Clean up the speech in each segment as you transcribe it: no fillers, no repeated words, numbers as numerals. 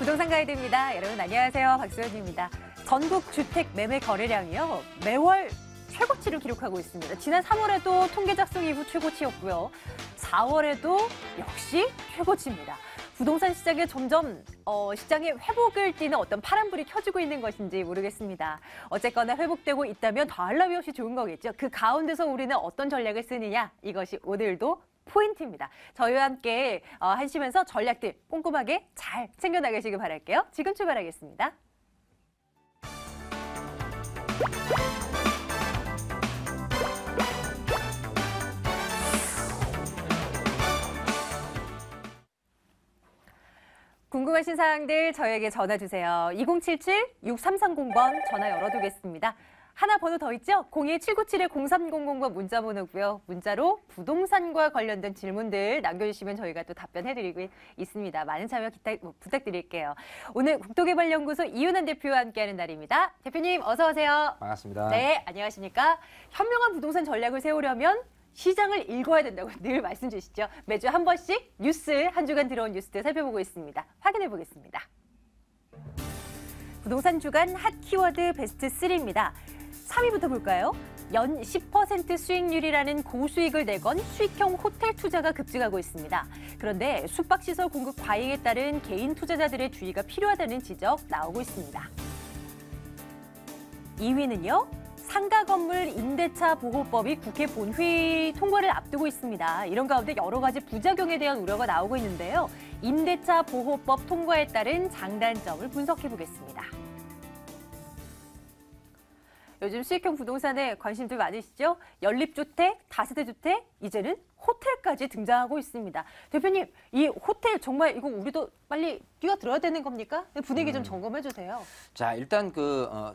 부동산 가이드입니다. 여러분 안녕하세요. 박수현입니다. 전국 주택 매매 거래량이요. 매월 최고치를 기록하고 있습니다. 지난 3월에도 통계 작성 이후 최고치였고요. 4월에도 역시 최고치입니다. 부동산 시장에 점점 시장의 회복을 띠는 어떤 파란불이 켜지고 있는 것인지 모르겠습니다. 어쨌거나 회복되고 있다면 더할 나위 없이 좋은 거겠죠. 그 가운데서 우리는 어떤 전략을 쓰느냐, 이것이 오늘도 포인트입니다. 저희와 함께 하시면서 전략들 꼼꼼하게 잘 챙겨나가시길 바랄게요. 지금 출발하겠습니다. 궁금하신 사항들 저에게 전화 주세요. 2077-6330번 전화 열어두겠습니다. 하나 번호 더 있죠? 02797-0300번 문자 번호고요. 문자로 부동산과 관련된 질문들 남겨주시면 저희가 또 답변해드리고 있습니다. 많은 참여 부탁드릴게요. 오늘 국토개발연구소 이윤환 대표와 함께하는 날입니다. 대표님 어서 오세요. 반갑습니다. 네, 안녕하십니까? 현명한 부동산 전략을 세우려면 시장을 읽어야 된다고 늘 말씀 주시죠. 매주 한 번씩 뉴스, 한 주간 들어온 뉴스들 살펴보고 있습니다. 확인해 보겠습니다. 부동산 주간 핫 키워드 베스트 3입니다. 3위부터 볼까요? 연 10% 수익률이라는 고수익을 내건 수익형 호텔 투자가 급증하고 있습니다. 그런데 숙박시설 공급 과잉에 따른 개인 투자자들의 주의가 필요하다는 지적 나오고 있습니다. 2위는요. 상가 건물 임대차 보호법이 국회 본회의 통과를 앞두고 있습니다. 이런 가운데 여러 가지 부작용에 대한 우려가 나오고 있는데요. 임대차 보호법 통과에 따른 장단점을 분석해 보겠습니다. 요즘 수익형 부동산에 관심들 많으시죠? 연립주택, 다세대주택, 이제는 호텔까지 등장하고 있습니다. 대표님, 이 호텔 정말 이거 우리도 빨리 뛰어들어야 되는 겁니까? 분위기 좀 점검해 주세요. 자, 일단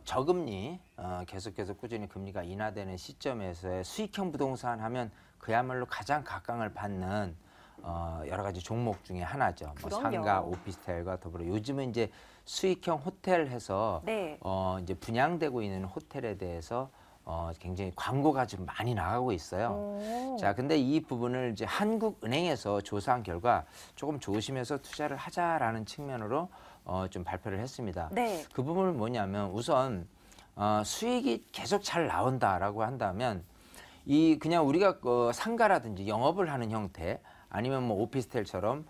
저금리 계속해서 꾸준히 금리가 인하되는 시점에서의 수익형 부동산 하면 그야말로 가장 각광을 받는 여러 가지 종목 중에 하나죠. 뭐 상가, 오피스텔과 더불어 요즘은 이제 수익형 호텔 해서 네. 이제 분양되고 있는 호텔에 대해서 굉장히 광고가 좀 많이 나가고 있어요. 자, 근데 이 부분을 이제 한국은행에서 조사한 결과 조금 조심해서 투자를 하자라는 측면으로 좀 발표를 했습니다. 네. 그 부분은 뭐냐면 우선 수익이 계속 잘 나온다라고 한다면 그냥 우리가 상가라든지 영업을 하는 형태 아니면 뭐 오피스텔처럼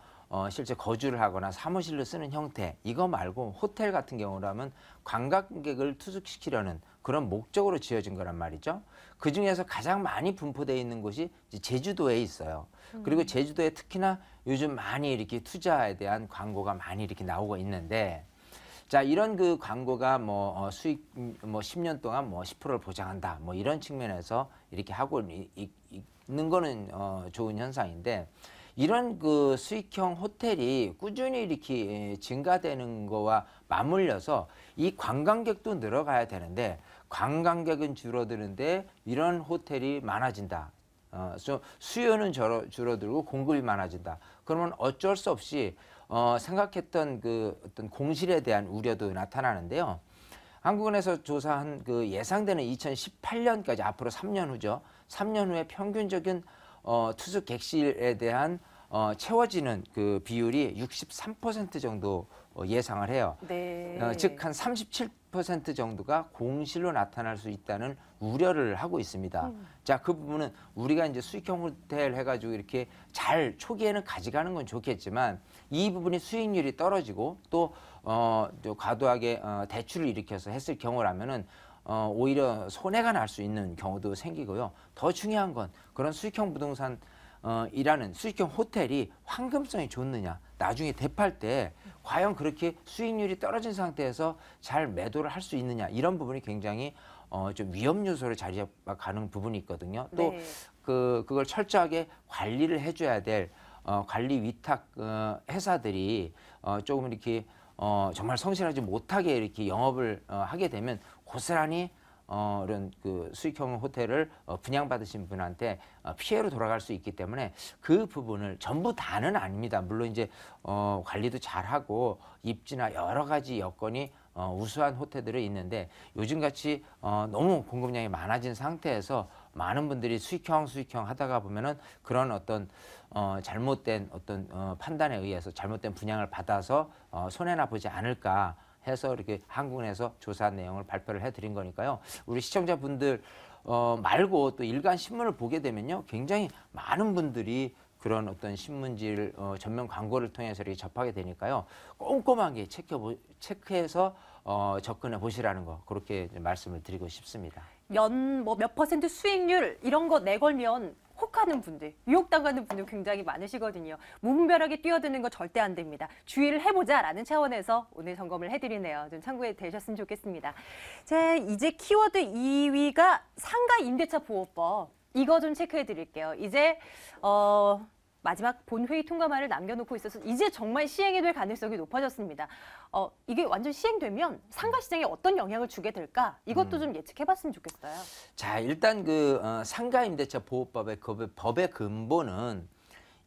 실제 거주를 하거나 사무실로 쓰는 형태 이거 말고 호텔 같은 경우라면 관광객을 투숙시키려는 그런 목적으로 지어진 거란 말이죠. 그중에서 가장 많이 분포되어 있는 곳이 이제 제주도에 있어요. 그리고 제주도에 특히나 요즘 많이 이렇게 투자에 대한 광고가 많이 이렇게 나오고 있는데 자, 이런 그 광고가 수익 10년 동안 10%를 보장한다. 이런 측면에서 이렇게 하고 있는 거는 좋은 현상인데 이런 그 수익형 호텔이 꾸준히 이렇게 증가되는 거와 맞물려서 이 관광객도 늘어가야 되는데 관광객은 줄어드는데 이런 호텔이 많아진다. 수요는 줄어들고 공급이 많아진다. 그러면 어쩔 수 없이 생각했던 그 어떤 공실에 대한 우려도 나타나는데요. 한국은행에서 조사한 그 예상되는 2018년까지 앞으로 3년 후죠. 3년 후에 평균적인 투숙 객실에 대한 채워지는 그 비율이 63% 정도 예상을 해요. 네. 즉 한 37% 정도가 공실로 나타날 수 있다는 우려를 하고 있습니다. 자, 그 부분은 우리가 이제 수익형 호텔 해가지고 이렇게 잘 초기에는 가져가는 건 좋겠지만 이 부분이 수익률이 떨어지고 또 과도하게 대출을 일으켜서 했을 경우라면은 오히려 손해가 날 수 있는 경우도 생기고요. 더 중요한 건 그런 수익형 부동산 이라는 수익형 호텔이 황금성이 좋느냐, 나중에 대팔 때 과연 그렇게 수익률이 떨어진 상태에서 잘 매도를 할 수 있느냐 이런 부분이 굉장히 좀 위험 요소로 자리 잡아가는 부분이 있거든요. 또 네. 그걸 철저하게 관리를 해줘야 될 관리 위탁 회사들이 조금 이렇게 정말 성실하지 못하게 이렇게 영업을 하게 되면 고스란히 이런 그 수익형 호텔을 분양받으신 분한테 피해로 돌아갈 수 있기 때문에 그 부분을 전부 다는 아닙니다. 물론 이제 관리도 잘하고 입지나 여러 가지 여건이 우수한 호텔들이 있는데 요즘같이 너무 공급량이 많아진 상태에서 많은 분들이 수익형 하다가 보면은 그런 어떤 잘못된 어떤 판단에 의해서 잘못된 분양을 받아서 손해나 보지 않을까 해서 이렇게 한국은행에서 조사 내용을 발표를 해드린 거니까요. 우리 시청자분들 말고 또 일간 신문을 보게 되면요, 굉장히 많은 분들이 그런 어떤 신문지를 전면 광고를 통해서 이렇게 접하게 되니까요, 꼼꼼하게 체크해서 접근해 보시라는 거, 그렇게 말씀을 드리고 싶습니다. 연 뭐 몇 퍼센트 수익률 이런 거 내걸면 혹하는 분들, 유혹당하는 분들 굉장히 많으시거든요. 무분별하게 뛰어드는 거 절대 안 됩니다. 주의를 해보자라는 차원에서 오늘 점검을 해드리네요. 좀 참고해 되셨으면 좋겠습니다. 자, 이제 키워드 2위가 상가 임대차 보호법. 이거 좀 체크해 드릴게요. 이제 마지막 본회의 통과만을 남겨놓고 있어서 이제 정말 시행이 될 가능성이 높아졌습니다. 이게 완전 시행되면 상가 시장에 어떤 영향을 주게 될까? 이것도 좀 예측해봤으면 좋겠어요. 자, 일단 그 상가 임대차 보호법의 법의 근본은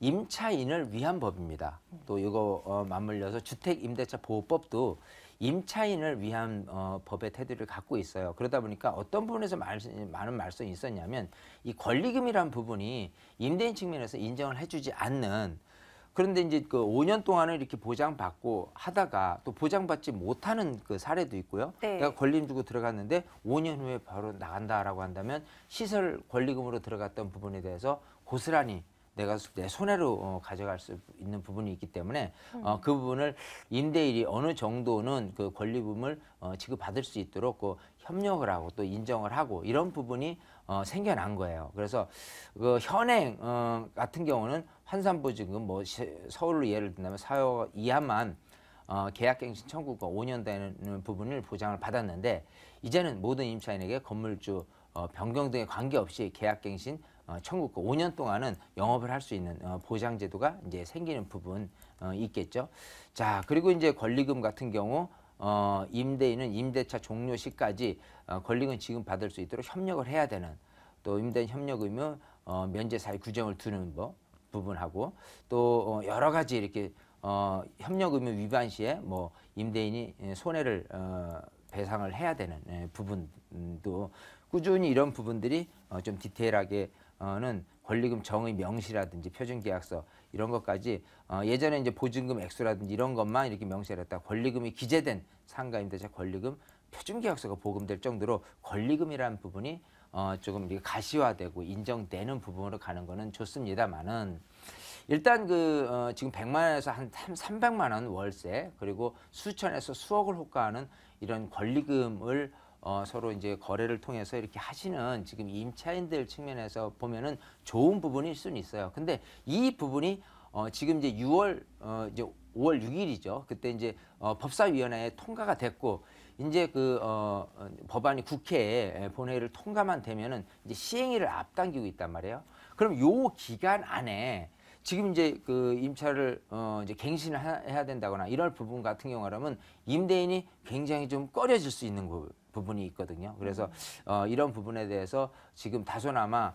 임차인을 위한 법입니다. 또 이거 맞물려서 주택 임대차 보호법도 임차인을 위한 법의 테두리를 갖고 있어요. 그러다 보니까 어떤 부분에서 많은 말씀이 있었냐면, 이 권리금이란 부분이 임대인 측면에서 인정을 해주지 않는, 그런데 이제 그 5년 동안을 이렇게 보장받고 하다가 또 보장받지 못하는 그 사례도 있고요. 네. 내가 권리금 주고 들어갔는데 5년 후에 바로 나간다라고 한다면 시설 권리금으로 들어갔던 부분에 대해서 고스란히 내가 내 손해로 가져갈 수 있는 부분이 있기 때문에 그 부분을 임대인이 어느 정도는 그 권리금을 지급받을 수 있도록 그 협력을 하고 또 인정을 하고 이런 부분이 생겨난 거예요. 그래서 그 현행 같은 경우는 환산보증금 뭐 서울로 예를 든다면 4억 이하만 계약갱신 청구가 5년 되는 부분을 보장을 받았는데, 이제는 모든 임차인에게 건물주 변경 등에 관계없이 계약갱신 청구가 5년 동안은 영업을 할 수 있는 보장 제도가 이제 생기는 부분 있겠죠. 자, 그리고 이제 권리금 같은 경우 임대인은 임대차 종료 시까지 권리금 지급받을 수 있도록 협력을 해야 되는, 또 임대인 협력 의무 면제 사유 규정을 두는 부분하고, 또 여러 가지 이렇게 협력 의무 위반 시에 뭐 임대인이 손해를 배상을 해야 되는 부분도 꾸준히 이런 부분들이 좀 디테일하게는 권리금 정의 명시라든지 표준계약서 이런 것까지 예전에 이제 보증금 액수라든지 이런 것만 이렇게 명시를 했다. 권리금이 기재된 상가임대차 권리금 표준계약서가 보급될 정도로 권리금이라는 부분이 조금 이렇게 가시화되고 인정되는 부분으로 가는 거는 좋습니다만은, 일단 그 지금 100만 원에서 한 300만 원 월세, 그리고 수천에서 수억을 호가하는 이런 권리금을 서로 이제 거래를 통해서 이렇게 하시는 지금 임차인들 측면에서 보면은 좋은 부분일 수는 있어요. 근데 이 부분이 지금 이제 6월 이제 5월 6일이죠. 그때 이제 법사위원회에 통과가 됐고, 이제 그 법안이 국회에 본회의를 통과만 되면은 이제 시행일을 앞당기고 있단 말이에요. 그럼 요 기간 안에 지금 이제 그 임차를 이제 갱신을 해야 된다거나 이럴 부분 같은 경우라면 임대인이 굉장히 좀 꺼려질 수 있는 부분이 있거든요. 그래서 이런 부분에 대해서 지금 다소나마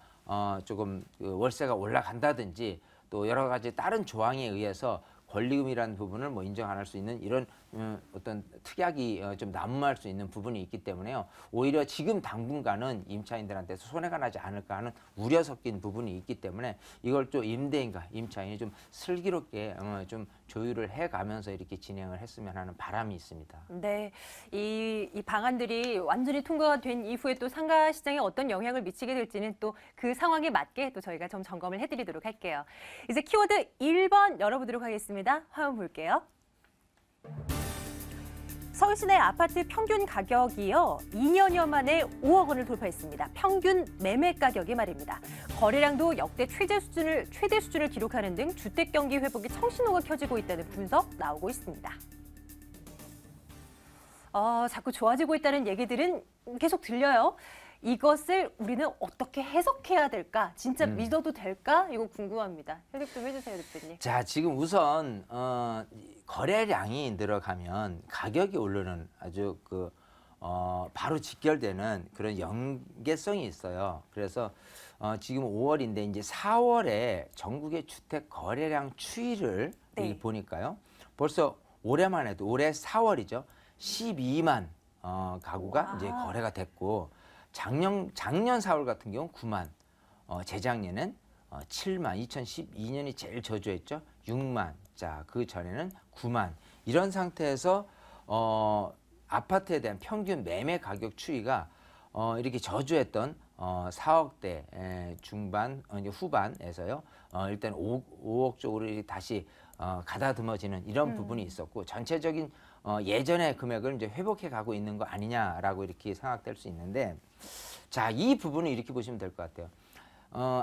조금 그 월세가 올라간다든지 또 여러 가지 다른 조항에 의해서 권리금이라는 부분을 뭐 인정 안 할 수 있는 이런 어떤 특약이 좀 난무할 수 있는 부분이 있기 때문에요. 오히려 지금 당분간은 임차인들한테서 손해가 나지 않을까 하는 우려 섞인 부분이 있기 때문에 이걸 좀 임대인과 임차인이 좀 슬기롭게 좀 조율을 해가면서 이렇게 진행을 했으면 하는 바람이 있습니다. 네, 이 방안들이 완전히 통과가 된 이후에 또 상가 시장에 어떤 영향을 미치게 될지는 또 그 상황에 맞게 또 저희가 좀 점검을 해드리도록 할게요. 이제 키워드 1번 열어보도록 하겠습니다. 화면 볼게요. 서울시내 아파트 평균 가격이요, 2년여 만에 5억 원을 돌파했습니다. 평균 매매 가격이 말입니다. 거래량도 역대 최대 수준을 기록하는 등 주택 경기 회복이 청신호가 켜지고 있다는 분석 나오고 있습니다. 자꾸 좋아지고 있다는 얘기들은 계속 들려요. 이것을 우리는 어떻게 해석해야 될까? 진짜 믿어도 될까? 이거 궁금합니다. 해석 좀 해주세요, 대표님. 자, 지금 우선 거래량이 늘어가면 가격이 오르는 아주 그 바로 직결되는 그런 연계성이 있어요. 그래서 지금 5월인데 이제 4월에 전국의 주택 거래량 추이를 네. 보니까요. 벌써 올해만 해도 올해 4월이죠. 12만 가구가 와. 이제 거래가 됐고, 작년 4월 같은 경우 9만, 재작년엔 7만, 2012년이 제일 저조했죠. 6만. 자, 그 전에는 9만. 이런 상태에서 아파트에 대한 평균 매매 가격 추이가 이렇게 저조했던 4억대 중반, 후반에서요. 일단 5억 쪽으로 다시 가다듬어지는 이런 부분이 있었고, 전체적인 예전의 금액을 이제 회복해 가고 있는 거 아니냐라고 이렇게 생각될 수 있는데, 자, 이 부분을 이렇게 보시면 될 것 같아요.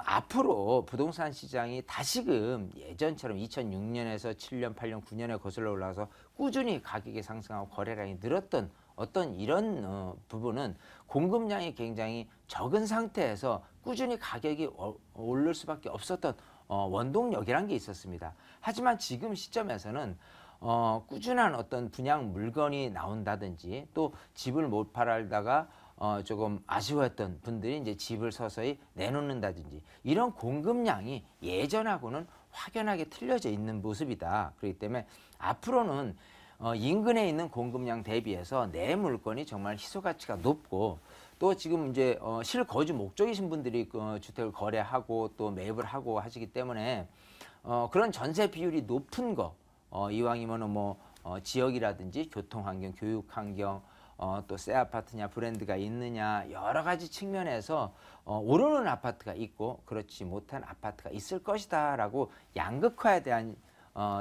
앞으로 부동산 시장이 다시금 예전처럼 2006년에서 7년, 8년, 9년에 거슬러 올라와서 꾸준히 가격이 상승하고 거래량이 늘었던 어떤 이런 부분은 공급량이 굉장히 적은 상태에서 꾸준히 가격이 오를 수밖에 없었던 원동력이란 게 있었습니다. 하지만 지금 시점에서는 꾸준한 어떤 분양 물건이 나온다든지 또 집을 못 팔다가 조금 아쉬워했던 분들이 이제 집을 서서히 내놓는다든지 이런 공급량이 예전하고는 확연하게 틀려져 있는 모습이다. 그렇기 때문에 앞으로는 인근에 있는 공급량 대비해서 내 물건이 정말 희소 가치가 높고, 또 지금 이제 실거주 목적이신 분들이 주택을 거래하고 또 매입을 하고 하시기 때문에 그런 전세 비율이 높은 거, 이왕이면은 뭐 지역이라든지 교통 환경, 교육 환경, 또 새 아파트냐 브랜드가 있느냐 여러 가지 측면에서 오르는 아파트가 있고 그렇지 못한 아파트가 있을 것이다라고 양극화에 대한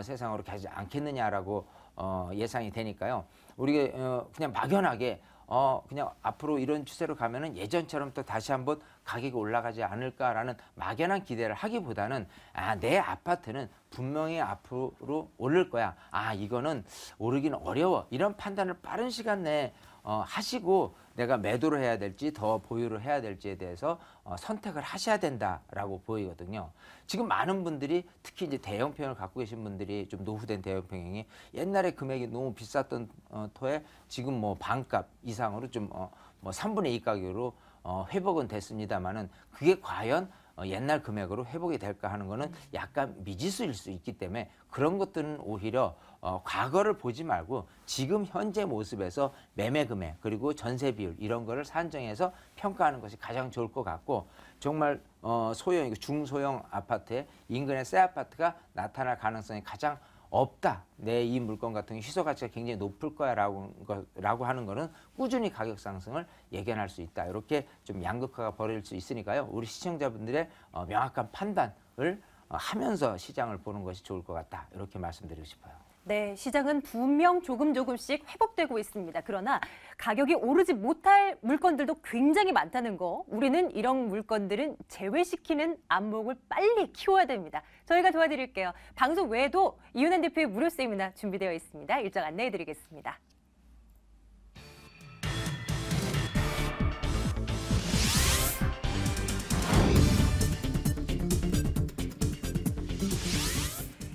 세상으로 가지 않겠느냐라고 예상이 되니까요. 우리가 그냥 막연하게 그냥 앞으로 이런 추세로 가면은 예전처럼 또 다시 한번 가격이 올라가지 않을까라는 막연한 기대를 하기보다는 내 아파트는 분명히 앞으로 오를 거야. 이거는 오르기는 어려워. 이런 판단을 빠른 시간 내에 하시고 내가 매도를 해야 될지 더 보유를 해야 될지에 대해서 선택을 하셔야 된다라고 보이거든요. 지금 많은 분들이 특히 이제 대형평을 갖고 계신 분들이 좀 노후된 대형평이 옛날에 금액이 너무 비쌌던 터에 지금 뭐 반값 이상으로 좀 뭐 3분의 2 가격으로 회복은 됐습니다만은 그게 과연 옛날 금액으로 회복이 될까 하는 거는 약간 미지수일 수 있기 때문에 그런 것들은 오히려 과거를 보지 말고 지금 현재 모습에서 매매 금액 그리고 전세 비율 이런 거를 산정해서 평가하는 것이 가장 좋을 것 같고, 정말 소형, 중소형 아파트에 인근의 새 아파트가 나타날 가능성이 가장 없다. 내 이 물건 같은 경우 희소 가치가 굉장히 높을 거야라고 하는 거는 꾸준히 가격 상승을 예견할 수 있다. 이렇게 좀 양극화가 벌어질 수 있으니까요. 우리 시청자분들의 명확한 판단을 하면서 시장을 보는 것이 좋을 것 같다. 이렇게 말씀드리고 싶어요. 네, 시장은 분명 조금씩 회복되고 있습니다. 그러나 가격이 오르지 못할 물건들도 굉장히 많다는 거, 우리는 이런 물건들은 제외시키는 안목을 빨리 키워야 됩니다. 저희가 도와드릴게요. 방송 외에도 이윤환 대표의 무료 세미나 준비되어 있습니다. 일정 안내해드리겠습니다.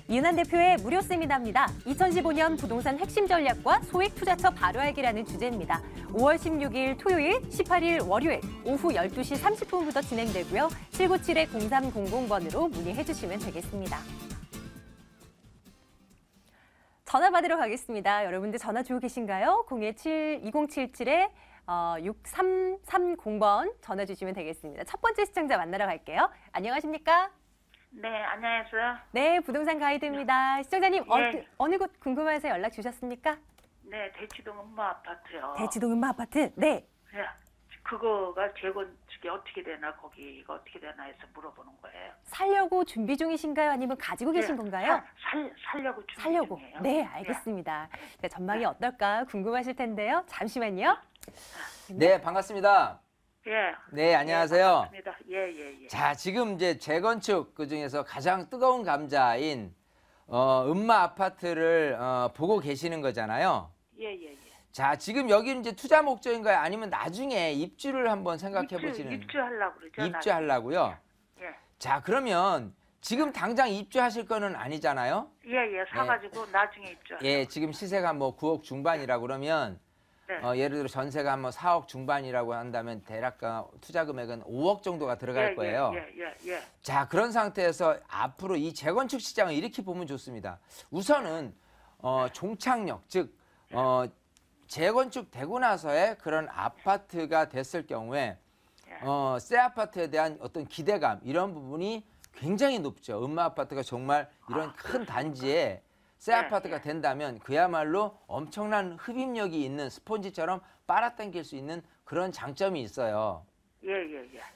이윤환 대표의 무료 세미나입니다. 2015년 부동산 핵심 전략과 소액 투자처 바로 알기라는 주제입니다. 5월 16일 토요일, 18일 월요일 오후 12시 30분부터 진행되고요. 797-0300번으로 문의해 주시면 되겠습니다. 전화 받으러 가겠습니다. 여러분들 전화 주고 계신가요? 017-2077-6330번 전화 주시면 되겠습니다. 첫 번째 시청자 만나러 갈게요. 안녕하십니까? 네, 안녕하세요. 네, 부동산 가이드입니다. 시청자님, 네. 어느 곳 궁금해서 연락 주셨습니까? 네, 대치동 음마 아파트요. 대치동 음마 아파트? 네. 네, 그거가 재건축이 어떻게 되나, 거기가 어떻게 되나 해서 물어보는 거예요. 살려고 준비 중이신가요? 아니면 가지고 계신 건가요? 살려고 준비 살려고. 중이에요. 네, 알겠습니다. 자, 전망이 어떨까 궁금하실 텐데요. 잠시만요. 네, 반갑습니다. 예. 네, 안녕하세요. 반갑습니다. 예. 자, 지금 이제 재건축 그중에서 가장 뜨거운 감자인 음마 아파트를 보고 계시는 거잖아요. 예. 자, 지금 여기는 이제 투자 목적인가요? 아니면 나중에 입주를 한번 생각해 보시는? 입주하려고 그러죠. 입주하려고요? 예. 자, 그러면 지금 당장 입주하실 거는 아니잖아요? 예. 사가지고 나중에 입주하려고. 예, 지금 시세가 뭐 9억 중반이라고 그러면 네. 예를 들어 전세가 한 뭐 4억 중반이라고 한다면 대략 투자 금액은 5억 정도가 들어갈 거예요. 예. 자, 그런 상태에서 앞으로 이 재건축 시장을 이렇게 보면 좋습니다. 우선은 종착역, 즉 재건축 되고 나서의 그런 아파트가 됐을 경우에 새 아파트에 대한 어떤 기대감 이런 부분이 굉장히 높죠. 음마 아파트가 정말 이런 큰 단지에 새 아파트가 된다면 그야말로 엄청난 흡입력이 있는 스폰지처럼 빨아당길 수 있는 그런 장점이 있어요. 예.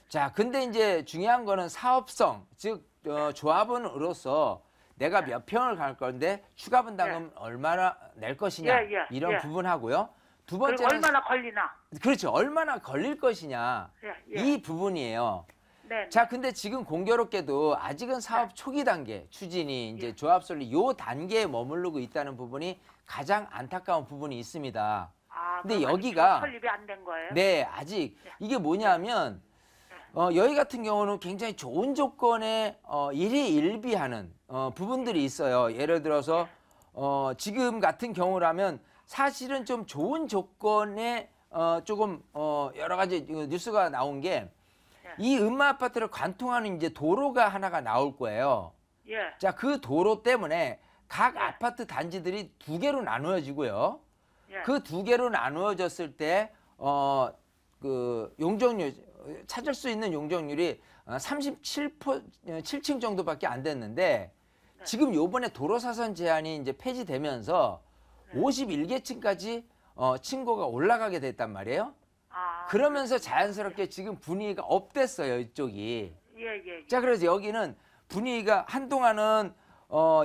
자, 근데 이제 중요한 거는 사업성, 즉 조합원으로서 내가 몇 평을 갈 건데 추가 분담금 얼마나 낼 것이냐 이런 부분하고요. 두 그리고 번째는 얼마나 걸리나? 그렇죠. 얼마나 걸릴 것이냐 이 부분이에요. 네. 자, 근데 지금 공교롭게도 아직은 사업 초기 단계 추진이 이제 조합 설립 요 단계에 머무르고 있다는 부분이 가장 안타까운 부분이 있습니다. 근데 그럼 여기가 설립이 안 된 거예요? 네, 아직 이게 뭐냐면 여기 같은 경우는 굉장히 좋은 조건에 일희일비하는 부분들이 있어요. 예를 들어서 지금 같은 경우라면 사실은 좀 좋은 조건에 조금 여러 가지 뉴스가 나온 게 이 음마 아파트를 관통하는 이제 도로가 하나가 나올 거예요. 예. 자, 그 도로 때문에 각 아파트 단지들이 두 개로 나누어지고요. 그 두 개로 나누어졌을 때 그 용적률 찾을 수 있는 용적률이 7층 정도밖에 안 됐는데 지금 요번에 도로사선 제한이 이제 폐지되면서 51개층까지 층고가 올라가게 됐단 말이에요. 그러면서 자연스럽게 지금 분위기가 업됐어요, 이쪽이. 예. 자, 그래서 여기는 분위기가 한동안은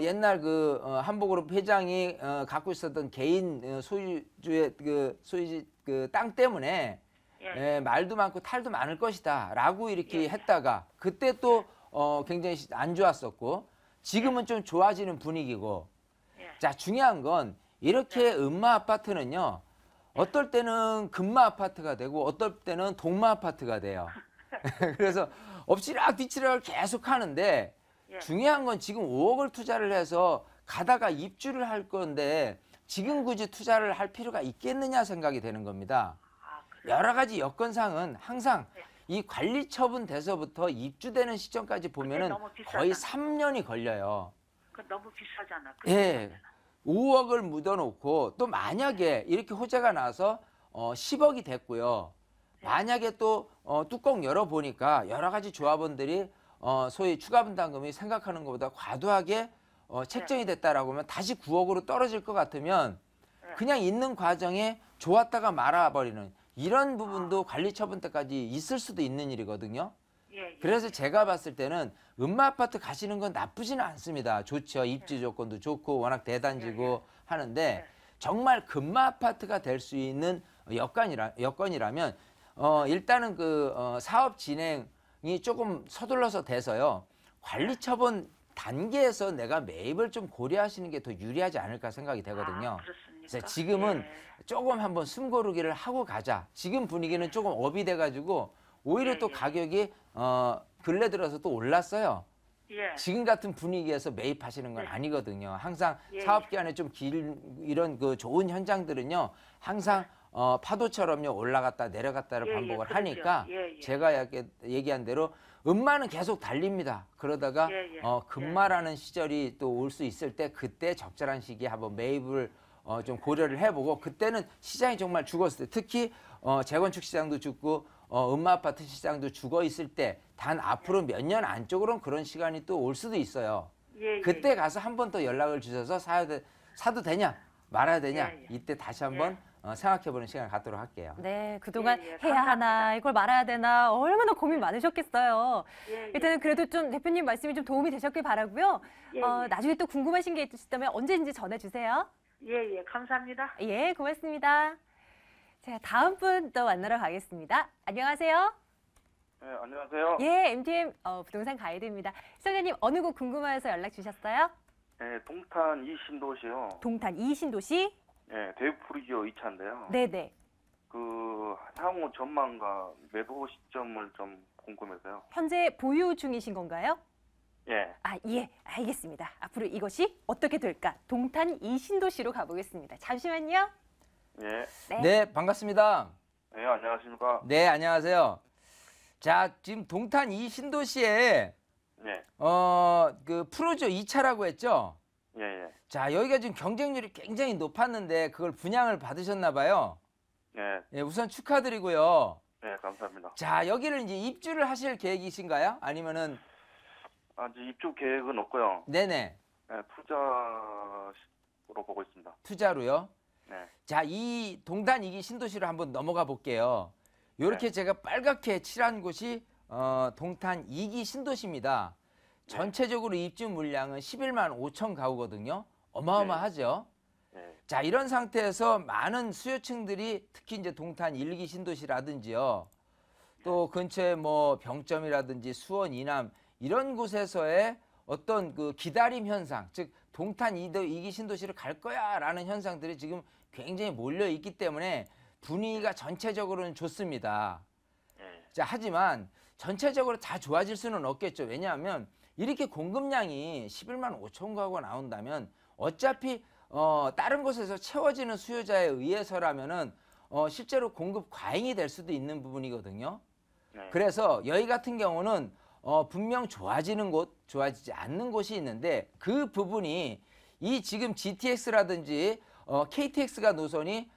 옛날 그 한복그룹 회장이 갖고 있었던 개인 소유주의 그 소유지 그 땅 때문에 말도 많고 탈도 많을 것이다라고 이렇게 했다가 그때 또 굉장히 안 좋았었고 지금은 좀 좋아지는 분위기고. 자, 중요한 건 이렇게 음마 아파트는요. 어떨 때는 금마 아파트가 되고 어떨 때는 동마 아파트가 돼요. 그래서 엎치락 뒤치락을 계속 하는데 중요한 건 지금 5억을 투자를 해서 가다가 입주를 할 건데 지금 굳이 투자를 할 필요가 있겠느냐 생각이 되는 겁니다. 여러 가지 여건상은 항상 이 관리 처분 돼서부터 입주되는 시점까지 보면은 거의 3년이 걸려요. 그 너무 비싸잖아. 예. 5억을 묻어놓고 또 만약에 이렇게 호재가 나서 10억이 됐고요. 만약에 또 뚜껑 열어보니까 여러 가지 조합원들이 소위 추가 분담금이 생각하는 것보다 과도하게 책정이 됐다라고 하면 다시 9억으로 떨어질 것 같으면 그냥 있는 과정에 좋았다가 말아버리는 이런 부분도 관리 처분 때까지 있을 수도 있는 일이거든요. 그래서 제가 봤을 때는 음마 아파트 가시는 건 나쁘지는 않습니다. 좋죠. 입지 조건도 좋고 워낙 대단지고 하는데 정말 금마 아파트가 될 수 있는 여건이라면 일단은 그 사업 진행이 조금 서둘러서 돼서요. 관리 처분 단계에서 내가 매입을 좀 고려하시는 게 더 유리하지 않을까 생각이 되거든요. 그래서 지금은 조금 한번 숨고르기를 하고 가자. 지금 분위기는 조금 업이 돼가지고 오히려 또 가격이 근래 들어서 또 올랐어요. 지금 같은 분위기에서 매입하시는 건 아니거든요. 항상 사업 기간에 좀 이런 그 좋은 현장들은요. 항상 파도처럼요 올라갔다 내려갔다를 반복을 하니까 제가 얘기한 대로 음마는 계속 달립니다. 그러다가 금마라는 시절이 또 올 수 있을 때 그때 적절한 시기에 한번 매입을 좀 고려를 해보고 그때는 시장이 정말 죽었을 때 특히 재건축 시장도 죽고 음마 아파트 시장도 죽어 있을 때 단 앞으로 몇 년 안쪽으로는 그런 시간이 또 올 수도 있어요. 그때 가서 한 번 더 연락을 주셔서 사도 되냐 말아야 되냐 이때 다시 한번 생각해보는 시간을 갖도록 할게요. 네, 그동안 해야 하나 이걸 말아야 되나 얼마나 고민 많으셨겠어요. 일단은 그래도 좀 대표님 말씀이 좀 도움이 되셨길 바라고요. 나중에 또 궁금하신 게 있으시다면 언제든지 전해주세요. 감사합니다. 예, 고맙습니다. 자, 다음 분 또 만나러 가겠습니다. 안녕하세요. 네, 안녕하세요. 예, MTM 부동산 가이드입니다. 시청자님 어느 곳 궁금해서 연락 주셨어요? 네, 동탄 이신도시요. 동탄 이신도시? 네, 대구프리지오 2차인데요. 네네. 그 향후 전망과 매도 시점을 좀 궁금해서요. 현재 보유 중이신 건가요? 예. 예, 알겠습니다. 앞으로 이것이 어떻게 될까? 동탄 이신도시로 가보겠습니다. 잠시만요. 예. 네, 반갑습니다. 네, 안녕하십니까. 네, 안녕하세요. 자, 지금 동탄 이신도시에 네. 그 프로조 2차라고 했죠? 예. 자, 여기가 지금 경쟁률이 굉장히 높았는데 그걸 분양을 받으셨나 봐요. 예. 예, 우선 축하드리고요. 네, 감사합니다. 자, 여기를 이제 입주를 하실 계획이신가요? 아니면은 아직 입주 계획은 없고요. 네네. 네, 투자로 보고 있습니다. 투자로요. 네, 자, 이 동탄 2기 신도시로 한번 넘어가 볼게요. 요렇게 네. 제가 빨갛게 칠한 곳이 동탄 2기 신도시입니다. 전체적으로 입주 물량은 11만 5천 가구거든요. 어마어마하죠. 네, 자, 이런 상태에서 많은 수요층들이 특히 이제 동탄 1기 신도시라든지요. 또 근처에 뭐 병점이라든지 수원, 이남 이런 곳에서의 어떤 그 기다림 현상, 즉 동탄 2기 신도시를 갈 거야라는 현상들이 지금 굉장히 몰려 있기 때문에 분위기가 전체적으로는 좋습니다. 네, 자, 하지만 전체적으로 다 좋아질 수는 없겠죠. 왜냐하면 이렇게 공급량이 11만 5천 가구가 나온다면 어차피 다른 곳에서 채워지는 수요자에 의해서라면은 실제로 공급 과잉이 될 수도 있는 부분이거든요. 네. 그래서 여기 같은 경우는 분명 좋아지는 곳, 좋아지지 않는 곳이 있는데 그 부분이 이 지금 GTX라든지 KTX가 노선이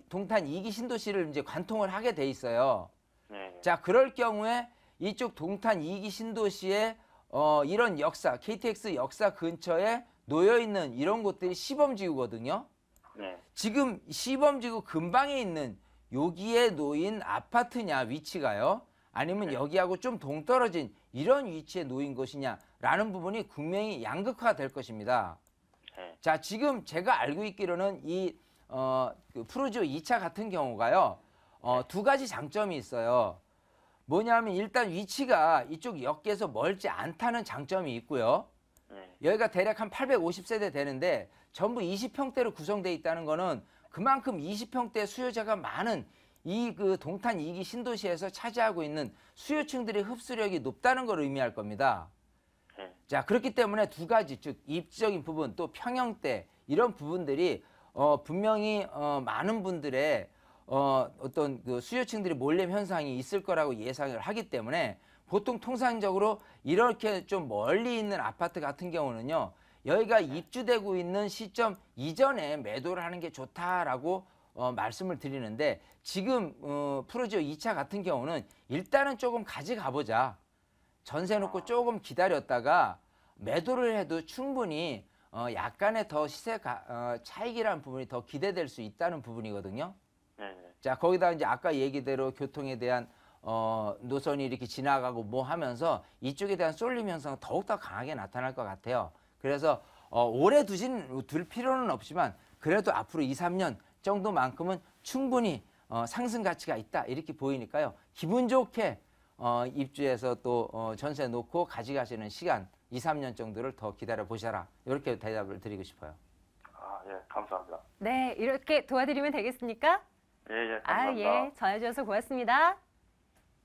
동탄 2기 신도시를 이제 관통을 하게 돼 있어요. 네, 자, 그럴 경우에 이쪽 동탄 2기 신도시에 이런 역사, KTX 역사 근처에 놓여 있는 이런 곳들이 시범지구거든요. 네, 지금 시범지구 근방에 있는 여기에 놓인 아파트냐 위치가요? 아니면 여기하고 좀 동떨어진 이런 위치에 놓인 것이냐라는 부분이 분명히 양극화될 것입니다. 네, 자, 지금 제가 알고 있기로는 이 그 푸르지오 2차 같은 경우가요. 두 가지 장점이 있어요. 뭐냐면 일단 위치가 이쪽 역에서 멀지 않다는 장점이 있고요. 네, 여기가 대략 한 850세대 되는데 전부 20평대로 구성되어 있다는 거는 그만큼 20평대 수요자가 많은 이 그 동탄 2기 신도시에서 차지하고 있는 수요층들의 흡수력이 높다는 걸 의미할 겁니다. 네, 자, 그렇기 때문에 두 가지, 즉 입지적인 부분 또 평형대 이런 부분들이 분명히 많은 분들의 어떤 그 수요층들이 몰림 현상이 있을 거라고 예상을 하기 때문에 보통 통상적으로 이렇게 좀 멀리 있는 아파트 같은 경우는요. 여기가 입주되고 있는 시점 이전에 매도를 하는 게 좋다라고 말씀을 드리는데 지금 푸르지오 2차 같은 경우는 일단은 조금 가져가보자. 전세 놓고 조금 기다렸다가 매도를 해도 충분히 약간의 더 시세 차익이라는 부분이 더 기대될 수 있다는 부분이거든요. 네, 자, 거기다 이제 아까 얘기대로 교통에 대한 노선이 이렇게 지나가고 뭐 하면서 이쪽에 대한 쏠림 현상은 더욱더 강하게 나타날 것 같아요. 그래서 오래 둘 필요는 없지만 그래도 앞으로 2, 3년 정도만큼은 충분히 상승 가치가 있다 이렇게 보이니까요. 기분 좋게 입주해서 또 전세 놓고 가져가시는 시간 2, 3년 정도를 더 기다려 보셔라. 이렇게 대답을 드리고 싶어요. 아, 예, 감사합니다. 네, 이렇게 도와드리면 되겠습니까? 예, 예, 아, 감사합니다. 예. 전화주셔서 고맙습니다.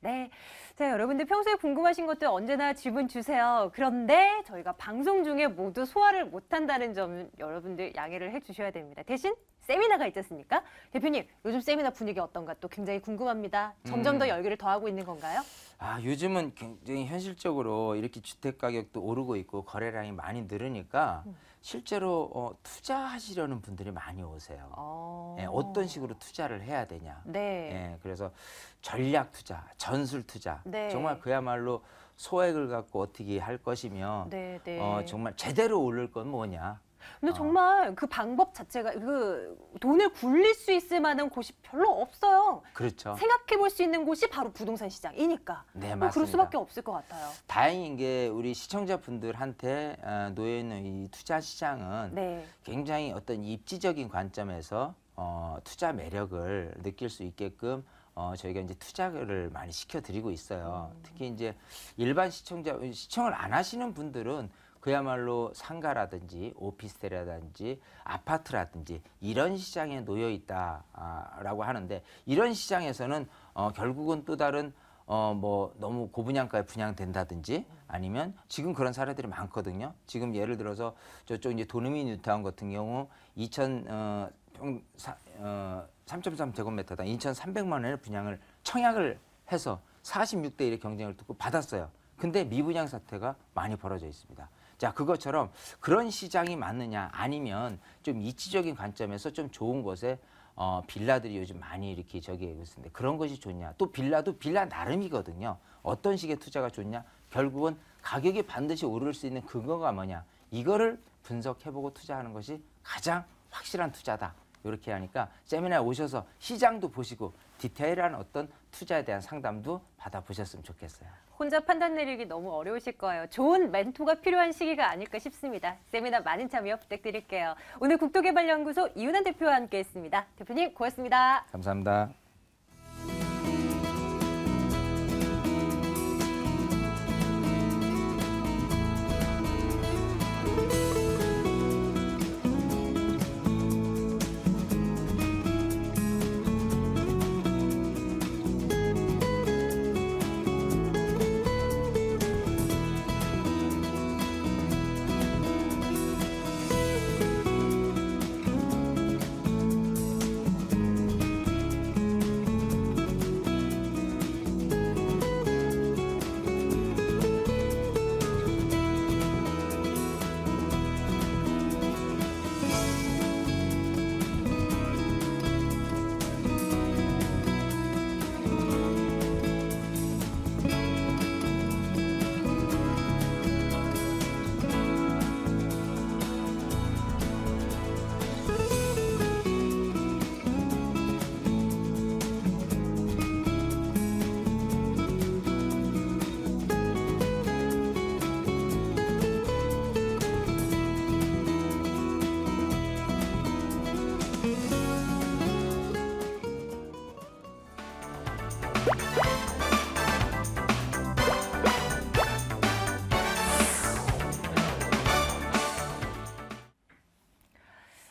네. 자, 여러분들 평소에 궁금하신 것들 언제나 질문 주세요. 그런데 저희가 방송 중에 모두 소화를 못한다는 점 여러분들 양해를 해주셔야 됩니다. 대신 세미나가 있지 않습니까? 대표님, 요즘 세미나 분위기 어떤가 또 굉장히 궁금합니다. 점점 더 열기를 더하고 있는 건가요? 아, 요즘은 굉장히 현실적으로 이렇게 주택 가격도 오르고 있고 거래량이 많이 늘으니까 실제로 투자하시려는 분들이 많이 오세요. 예, 어떤 식으로 투자를 해야 되냐. 네. 예, 그래서 전략 투자, 전술 투자, 네. 정말 그야말로 소액을 갖고 어떻게 할 것이며 네, 네. 정말 제대로 오를 건 뭐냐. 근데 정말 그 방법 자체가 그 돈을 굴릴 수 있을 만한 곳이 별로 없어요. 그렇죠. 생각해 볼 수 있는 곳이 바로 부동산 시장이니까. 네, 뭐 맞습니다. 그럴 수밖에 없을 것 같아요. 다행인 게 우리 시청자분들한테 놓여 있는 이 투자 시장은 네. 굉장히 어떤 입지적인 관점에서 투자 매력을 느낄 수 있게끔 저희가 이제 투자를 많이 시켜드리고 있어요. 특히 이제 일반 시청을 안 하시는 분들은 그야말로 상가라든지 오피스텔이라든지 아파트라든지 이런 시장에 놓여 있다라고 하는데 이런 시장에서는 결국은 또 다른 뭐 너무 고분양가에 분양된다든지 아니면 지금 그런 사례들이 많거든요. 지금 예를 들어서 저쪽 이제 도누미 뉴타운 같은 경우 3.3제곱미터당 2,300만 원의 분양을 청약을 해서 46대 1의 경쟁을 뚫고 받았어요. 근데 미분양 사태가 많이 벌어져 있습니다. 자, 그것처럼 그런 시장이 맞느냐 아니면 좀 이치적인 관점에서 좀 좋은 곳에 빌라들이 요즘 많이 이렇게 저기 있는데 그런 것이 좋냐. 또 빌라도 빌라 나름이거든요. 어떤 식의 투자가 좋냐. 결국은 가격이 반드시 오를 수 있는 근거가 뭐냐. 이거를 분석해보고 투자하는 것이 가장 확실한 투자다. 이렇게 하니까 세미나에 오셔서 시장도 보시고 디테일한 어떤 투자에 대한 상담도 받아보셨으면 좋겠어요. 혼자 판단 내리기 너무 어려우실 거예요. 좋은 멘토가 필요한 시기가 아닐까 싶습니다. 세미나 많은 참여 부탁드릴게요. 오늘 국토개발연구소 이윤환 대표와 함께했습니다. 대표님 고맙습니다. 감사합니다.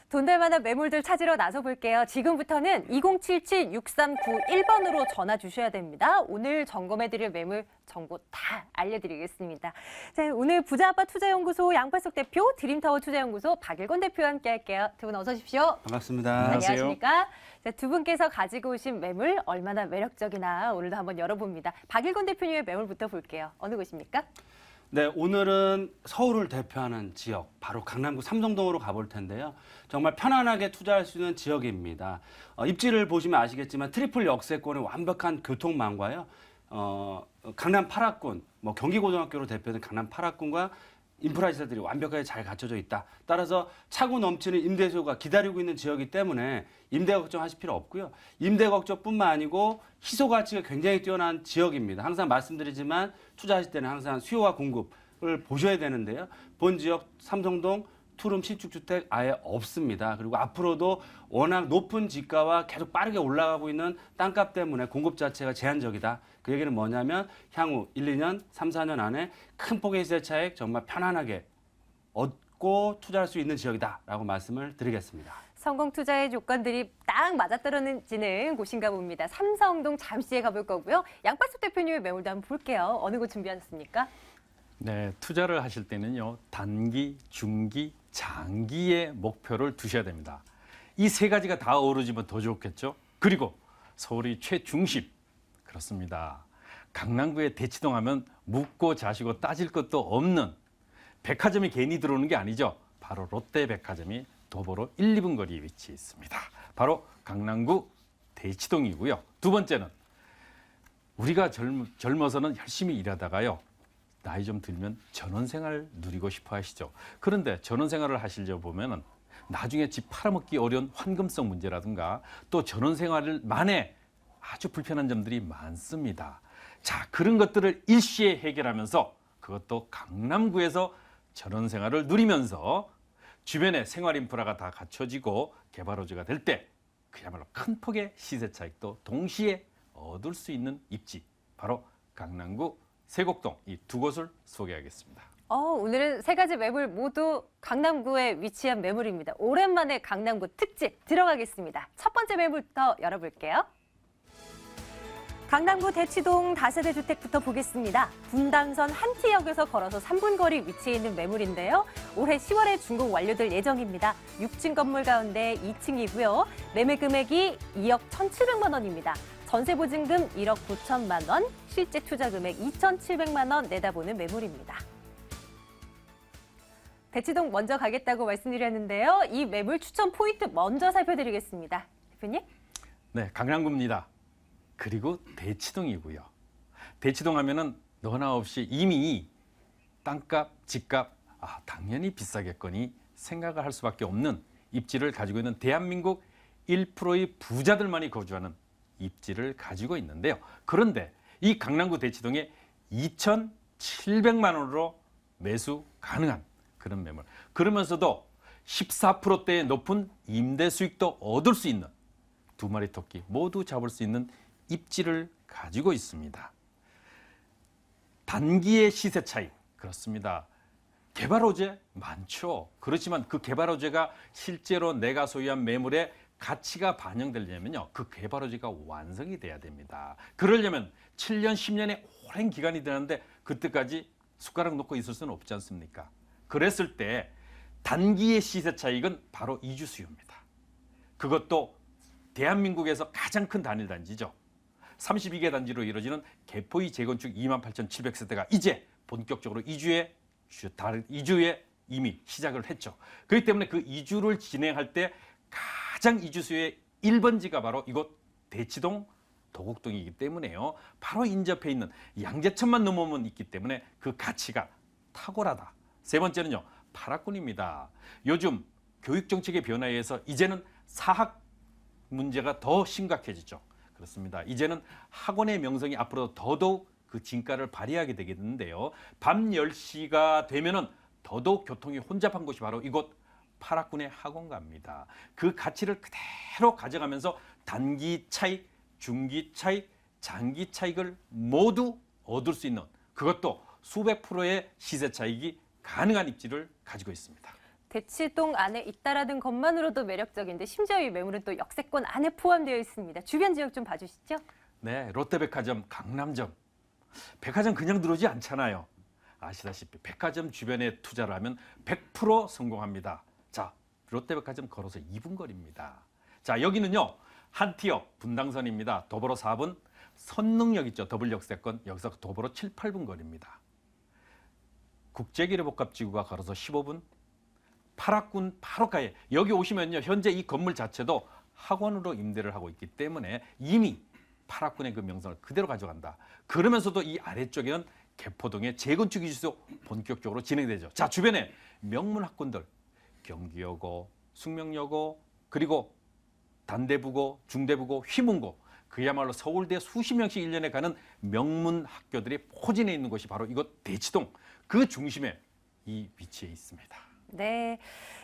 돈 될 만한 매물들 찾으러 나서 볼게요. 지금부터는 2077-6391번으로 전화 주셔야 됩니다. 오늘 점검해드릴 매물 정보 다 알려드리겠습니다. 자, 오늘 부자아빠 투자연구소 양팔석 대표, 드림타워 투자연구소 박일권 대표와 함께할게요. 두 분 어서 오십시오. 반갑습니다. 안녕하십니까? 자, 두 분께서 가지고 오신 매물 얼마나 매력적이나 오늘도 한번 열어봅니다. 박일권 대표님의 매물부터 볼게요. 어느 곳입니까? 네, 오늘은 서울을 대표하는 지역, 바로 강남구 삼성동으로 가볼 텐데요. 정말 편안하게 투자할 수 있는 지역입니다. 입지를 보시면 아시겠지만 트리플 역세권의 완벽한 교통망과요. 강남 8학군, 경기고등학교로 대표되는 강남 8학군과 인프라 시설들이 완벽하게 잘 갖춰져 있다. 따라서 차고 넘치는 임대수요가 기다리고 있는 지역이기 때문에 임대 걱정하실 필요 없고요. 임대 걱정뿐만 아니고 희소 가치가 굉장히 뛰어난 지역입니다. 항상 말씀드리지만 투자하실 때는 항상 수요와 공급을 보셔야 되는데요. 본 지역 삼성동 투룸 신축주택 아예 없습니다. 그리고 앞으로도 워낙 높은 지가와 계속 빠르게 올라가고 있는 땅값 때문에 공급 자체가 제한적이다. 그 얘기는 뭐냐면 향후 1, 2년, 3, 4년 안에 큰 폭의 시세 차익 정말 편안하게 얻고 투자할 수 있는 지역이다라고 말씀을 드리겠습니다. 성공 투자의 조건들이 딱 맞아떨어지는 곳인가 봅니다. 삼성동 잠시에 가볼 거고요. 양팔석 대표님의 매물도 한번 볼게요. 어느 곳 준비하셨습니까? 네, 투자를 하실 때는요. 단기, 중기, 장기의 목표를 두셔야 됩니다. 이 세 가지가 다 어우러지면 더 좋겠죠. 그리고 서울이 최중심. 그렇습니다. 강남구에 대치동 하면 묻고 자시고 따질 것도 없는 백화점이 괜히 들어오는 게 아니죠. 바로 롯데백화점이 도보로 1, 2분 거리에 위치해 있습니다. 바로 강남구 대치동이고요. 두 번째는 우리가 젊어서는 열심히 일하다가요. 나이 좀 들면 전원생활 누리고 싶어 하시죠. 그런데 전원생활을 하시려 보면은 나중에 집 팔아먹기 어려운 환금성 문제라든가 또 전원생활만의 아주 불편한 점들이 많습니다. 자, 그런 것들을 일시에 해결하면서 그것도 강남구에서 전원생활을 누리면서 주변에 생활 인프라가 다 갖춰지고 개발 호재가 될 때 그야말로 큰 폭의 시세 차익도 동시에 얻을 수 있는 입지. 바로 강남구 세곡동 이 두 곳을 소개하겠습니다. 오늘은 세 가지 매물 모두 강남구에 위치한 매물입니다. 오랜만에 강남구 특집 들어가겠습니다. 첫 번째 매물부터 열어볼게요. 강남구 대치동 다세대 주택부터 보겠습니다. 분당선 한티역에서 걸어서 3분 거리 위치해 있는 매물인데요. 올해 10월에 준공 완료될 예정입니다. 6층 건물 가운데 2층이고요. 매매 금액이 2억 1,700만 원입니다. 전세 보증금 1억 9천만 원, 실제 투자 금액 2,700만 원 내다보는 매물입니다. 대치동 먼저 가겠다고 말씀드렸는데요. 이 매물 추천 포인트 먼저 살펴드리겠습니다. 대표님? 네, 강남구입니다. 그리고 대치동이고요. 대치동 하면은 너나 없이 이미 땅값, 집값 당연히 비싸겠거니 생각을 할 수밖에 없는 입지를 가지고 있는 대한민국 1%의 부자들만이 거주하는 입지를 가지고 있는데요. 그런데 이 강남구 대치동에 2,700만 원으로 매수 가능한 그런 매물. 그러면서도 14%대의 높은 임대 수익도 얻을 수 있는 두 마리 토끼 모두 잡을 수 있는 입지를 가지고 있습니다. 단기의 시세 차이 그렇습니다. 개발호재 많죠. 그렇지만 그 개발호재가 실제로 내가 소유한 매물에 가치가 반영되려면요. 그 개발호재가 완성이 돼야 됩니다. 그러려면 7년, 10년의 오랜 기간이 되는데 그때까지 숟가락 놓고 있을 수는 없지 않습니까? 그랬을 때 단기의 시세 차익은 바로 이주 수요입니다. 그것도 대한민국에서 가장 큰 단일 단지죠. 32개 단지로 이루어지는 개포의 재건축 28,700세대가 이제 본격적으로 이주에 이미 시작을 했죠. 그렇기 때문에 그 이주를 진행할 때 가장 이주 수요의 1번지가 바로 이곳 대치동 도곡동이기 때문에요. 바로 인접해 있는 양재천만 넘으면 있기 때문에 그 가치가 탁월하다. 세 번째는요. 파락군입니다. 요즘 교육정책의 변화에 의해서 이제는 사학 문제가 더 심각해지죠. 그렇습니다. 이제는 학원의 명성이 앞으로 더더욱 그 진가를 발휘하게 되겠는데요. 밤 10시가 되면은 더더욱 교통이 혼잡한 곳이 바로 이곳 파락군의 학원가입니다. 그 가치를 그대로 가져가면서 단기 차익, 중기 차익, 장기 차익을 모두 얻을 수 있는 그것도 수백 프로의 시세 차익이 가능한 입지를 가지고 있습니다. 대치동 안에 잇따라든 것만으로도 매력적인데 심지어 이 매물은 또 역세권 안에 포함되어 있습니다. 주변 지역 좀 봐주시죠. 네, 롯데백화점, 강남점. 백화점 그냥 들어오지 않잖아요. 아시다시피 백화점 주변에 투자를 하면 100% 성공합니다. 자, 롯데백화점 걸어서 2분 거리입니다. 자, 여기는요. 한티어 분당선입니다. 도보로 4분, 선릉역 있죠. 더블 역세권. 여기서 도보로 7, 8분 거리입니다. 국제기뢰복합지구가 걸어서 15분, 파락군 바로 가에 여기 오시면요. 현재 이 건물 자체도 학원으로 임대를 하고 있기 때문에 이미 파락군의 그 명성을 그대로 가져간다. 그러면서도 이 아래쪽에는 개포동의 재건축 이주도 본격적으로 진행되죠. 자, 주변에 명문 학군들 경기여고, 숙명여고, 그리고 단대부고, 중대부고, 휘문고 그야말로 서울대 수십 명씩 1년에 가는 명문 학교들이 포진해 있는 곳이 바로 이곳 대치동 그 중심에 이 위치해 있습니다. 네,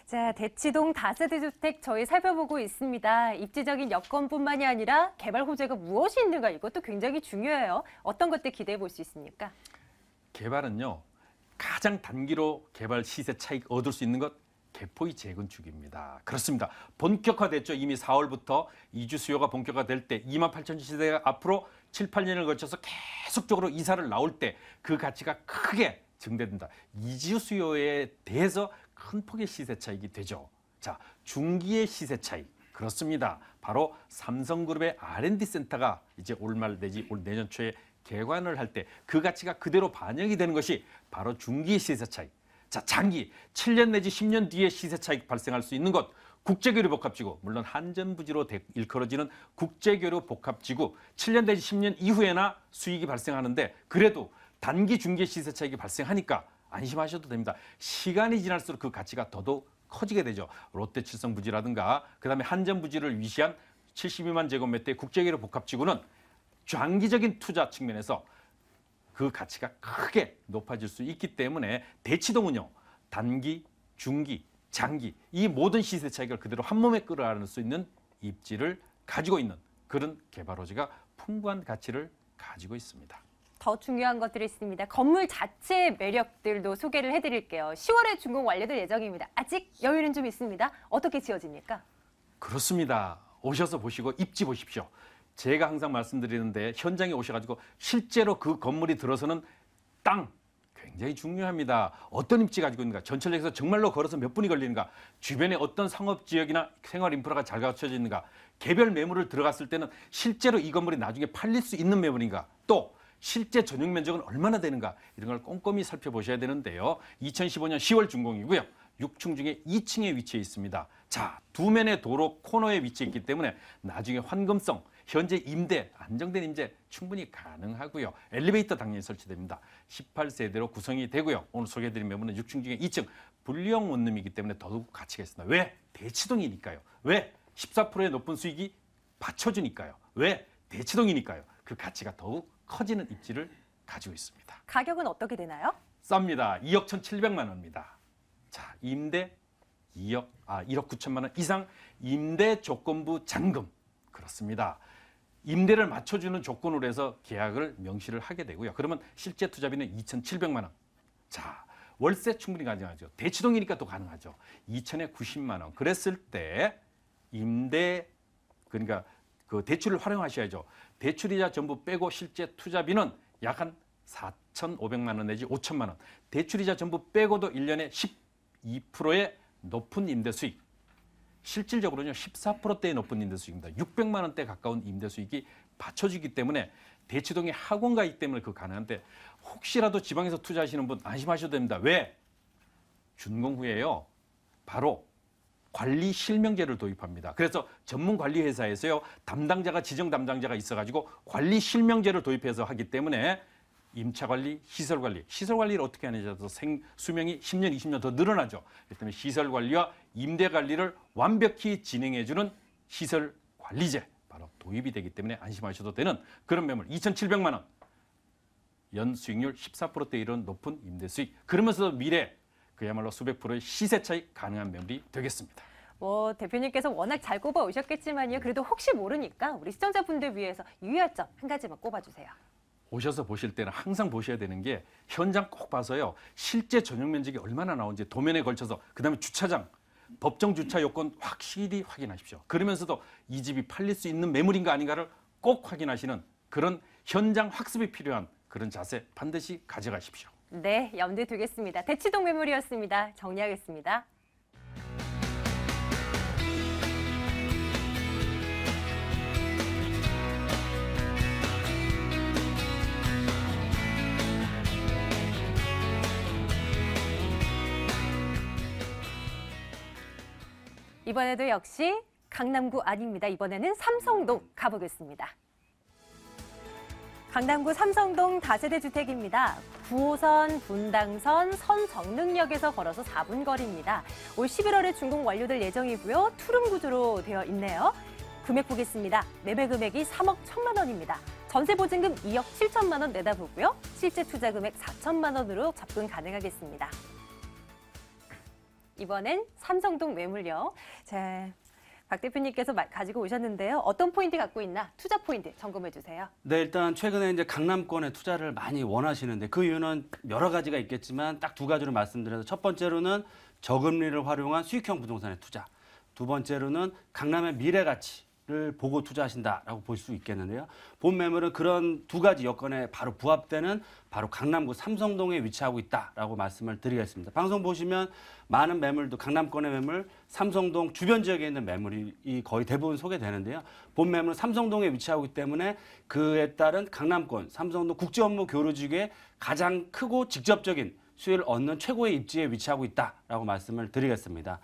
자 대치동 다세대 주택 저희 살펴보고 있습니다. 입지적인 여건뿐만이 아니라 개발 호재가 무엇이 있는가 이것도 굉장히 중요해요. 어떤 것들 기대해 볼 수 있습니까? 개발은요. 가장 단기로 개발 시세 차익 얻을 수 있는 것 개포의 재건축입니다. 그렇습니다. 본격화됐죠. 이미 4월부터 이주 수요가 본격화될 때 28,000세대가 앞으로 7, 8년을 거쳐서 계속적으로 이사를 나올 때 그 가치가 크게 증대된다. 이주 수요에 대해서 큰 폭의 시세 차익이 되죠. 자, 중기의 시세 차익. 그렇습니다. 바로 삼성그룹의 R&D 센터가 이제 올말 내지 올 내년 초에 개관을 할 때 그 가치가 그대로 반영이 되는 것이 바로 중기의 시세 차익. 자, 장기 7년 내지 10년 뒤에 시세 차익 발생할 수 있는 것 국제교류 복합지구, 물론 한전부지로 일컬어지는 국제교류 복합지구 7년 내지 10년 이후에나 수익이 발생하는데 그래도 단기 중기 시세 차익이 발생하니까 안심하셔도 됩니다. 시간이 지날수록 그 가치가 더더욱 커지게 되죠. 롯데칠성부지라든가 그다음에 한전부지를 위시한 72만 제곱미터의 국제교류 복합지구는 장기적인 투자 측면에서 그 가치가 크게 높아질 수 있기 때문에 대치동은요. 단기, 중기, 장기 이 모든 시세 차익을 그대로 한 몸에 끌어안을 수 있는 입지를 가지고 있는 그런 개발 호재가 풍부한 가치를 가지고 있습니다. 더 중요한 것들이 있습니다. 건물 자체의 매력들도 소개를 해드릴게요. 10월에 준공 완료될 예정입니다. 아직 여유는 좀 있습니다. 어떻게 지어집니까? 그렇습니다. 오셔서 보시고 입지 보십시오. 제가 항상 말씀드리는데 현장에 오셔가지고 실제로 그 건물이 들어서는 땅 굉장히 중요합니다. 어떤 입지 가지고 있는가, 전철역에서 정말로 걸어서 몇 분이 걸리는가, 주변에 어떤 상업지역이나 생활 인프라가 잘 갖춰져 있는가, 개별 매물을 들어갔을 때는 실제로 이 건물이 나중에 팔릴 수 있는 매물인가, 또 실제 전용 면적은 얼마나 되는가 이런 걸 꼼꼼히 살펴보셔야 되는데요. 2015년 10월 준공이고요. 6층 중에 2층에 위치해 있습니다. 자, 두 면의 도로 코너에 위치해 있기 때문에 나중에 환금성, 현재 임대, 안정된 임대 충분히 가능하고요. 엘리베이터 당연히 설치됩니다. 18세대로 구성이 되고요. 오늘 소개해드린 매물은 6층 중에 2층 분리형 원룸이기 때문에 더욱 가치가 있습니다. 왜? 대치동이니까요. 왜? 14%의 높은 수익이 받쳐주니까요. 왜? 대치동이니까요. 그 가치가 더욱 커지는 입지를 가지고 있습니다. 가격은 어떻게 되나요? 쌉니다. 2억 1,700만 원입니다. 자, 임대 1억 9천만 원 이상 임대 조건부 잔금. 그렇습니다. 임대를 맞춰주는 조건으로 해서 계약을 명시를 하게 되고요. 그러면 실제 투자비는 2,700만 원. 자, 월세 충분히 가능하죠. 대치동이니까 또 가능하죠. 2천에 90만 원. 그랬을 때 임대 그러니까 그 대출을 활용하셔야죠. 대출이자 전부 빼고 실제 투자비는 약 한 4,500만 원 내지 5천만 원. 대출이자 전부 빼고도 1년에 12%의 높은 임대 수익. 실질적으로는 14%대의 높은 임대 수익입니다. 600만 원대 가까운 임대 수익이 받쳐지기 때문에 대치동의 학원가 있기 때문에 그 가능한데 혹시라도 지방에서 투자하시는 분 안심하셔도 됩니다. 왜? 준공 후에요. 바로 관리 실명제를 도입합니다. 그래서 전문 관리 회사에서요. 담당자가 지정 담당자가 있어가지고 관리 실명제를 도입해서 하기 때문에 임차 관리, 시설 관리. 시설 관리를 어떻게 하느냐에 따라서 수명이 10년, 20년 더 늘어나죠. 그렇기 때문에 시설 관리와 임대 관리를 완벽히 진행해주는 시설 관리제 바로 도입이 되기 때문에 안심하셔도 되는 그런 매물 2,700만 원. 연 수익률 14%대 이런 높은 임대 수익. 그러면서도 미래 그야말로 수백 프로의 시세 차익 가능한 매물이 되겠습니다. 뭐 대표님께서 워낙 잘 꼽아 오셨겠지만요. 그래도 혹시 모르니까 우리 시청자분들 위해서 유의할 점 한 가지만 꼽아주세요. 오셔서 보실 때는 항상 보셔야 되는 게 현장 꼭 봐서요. 실제 전용 면적이 얼마나 나오는지 도면에 걸쳐서 그다음에 주차장, 법정 주차 요건 확실히 확인하십시오. 그러면서도 이 집이 팔릴 수 있는 매물인가 아닌가를 꼭 확인하시는 그런 현장 학습이 필요한 그런 자세 반드시 가져가십시오. 네, 염두에 두겠습니다. 대치동 매물이었습니다. 정리하겠습니다. 이번에도 역시 강남구 아닙니다. 이번에는 삼성동 가보겠습니다. 강남구 삼성동 다세대 주택입니다. 9호선, 분당선, 선정릉역에서 걸어서 4분 거리입니다. 올 11월에 준공 완료될 예정이고요. 투룸 구조로 되어 있네요. 금액 보겠습니다. 매매 금액이 3억 1천만 원입니다. 전세 보증금 2억 7천만 원 내다보고요. 실제 투자 금액 4천만 원으로 접근 가능하겠습니다. 이번엔 삼성동 매물요. 자, 박 대표님께서 가지고 오셨는데요. 어떤 포인트 갖고 있나 투자 포인트 점검해 주세요. 네, 일단 최근에 이제 강남권에 투자를 많이 원하시는데 그 이유는 여러 가지가 있겠지만 딱 두 가지로 말씀드려서 첫 번째로는 저금리를 활용한 수익형 부동산의 투자. 두 번째로는 강남의 미래 가치를 보고 투자하신다라고 볼 수 있겠는데요. 본 매물은 그런 두 가지 여건에 바로 부합되는 바로 강남구 삼성동에 위치하고 있다라고 말씀을 드리겠습니다. 방송 보시면 많은 매물도 강남권의 매물, 삼성동 주변 지역에 있는 매물이 거의 대부분 소개되는데요. 본 매물은 삼성동에 위치하고 있기 때문에 그에 따른 강남권, 삼성동 국제업무 교류지구에 가장 크고 직접적인 수혜를 얻는 최고의 입지에 위치하고 있다라고 말씀을 드리겠습니다.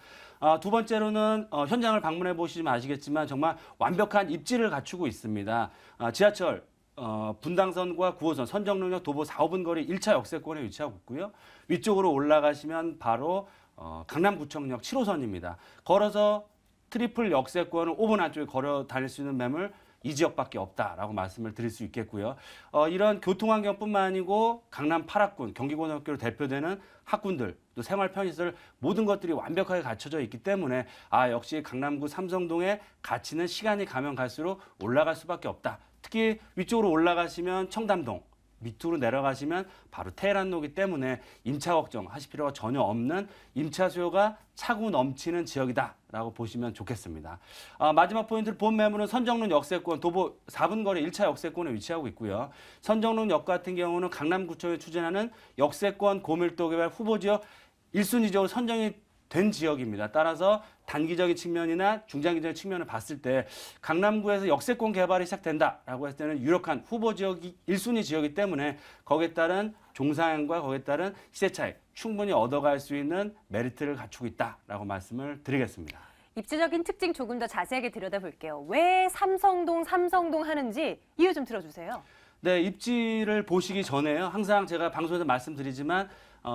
두 번째로는 현장을 방문해 보시면 아시겠지만 정말 완벽한 입지를 갖추고 있습니다. 지하철 분당선과 9호선, 선정릉역 도보 4, 5분 거리 1차 역세권에 위치하고 있고요. 위쪽으로 올라가시면 바로 강남구청역 7호선입니다. 걸어서 트리플 역세권을 5분 안쪽에 걸어 다닐 수 있는 매물 이 지역밖에 없다라고 말씀을 드릴 수 있겠고요. 이런 교통환경뿐만 아니고 강남 8학군, 경기고등학교로 대표되는 학군들, 또 생활 편의시설 모든 것들이 완벽하게 갖춰져 있기 때문에 역시 강남구 삼성동의 가치는 시간이 가면 갈수록 올라갈 수밖에 없다. 특히 위쪽으로 올라가시면 청담동, 밑으로 내려가시면 바로 테헤란로기 때문에 임차 걱정하실 필요가 전혀 없는 임차 수요가 차고 넘치는 지역이다라고 보시면 좋겠습니다. 마지막 포인트를 본 매물은 선정릉 역세권 도보 4분 거리 1차 역세권에 위치하고 있고요. 선정릉역 같은 경우는 강남구청에 추진하는 역세권 고밀도 개발 후보 지역 1순위 지역으로 선정이 된 지역입니다. 따라서 단기적인 측면이나 중장기적인 측면을 봤을 때 강남구에서 역세권 개발이 시작된다라고 했을 때는 유력한 후보 지역이 1순위 지역이기 때문에 거기에 따른 종상과 거기에 따른 시세 차익 충분히 얻어갈 수 있는 메리트를 갖추고 있다라고 말씀을 드리겠습니다. 입지적인 특징 조금 더 자세하게 들여다볼게요. 왜 삼성동 하는지 이유 좀 들어주세요. 네, 입지를 보시기 전에요. 항상 제가 방송에서 말씀드리지만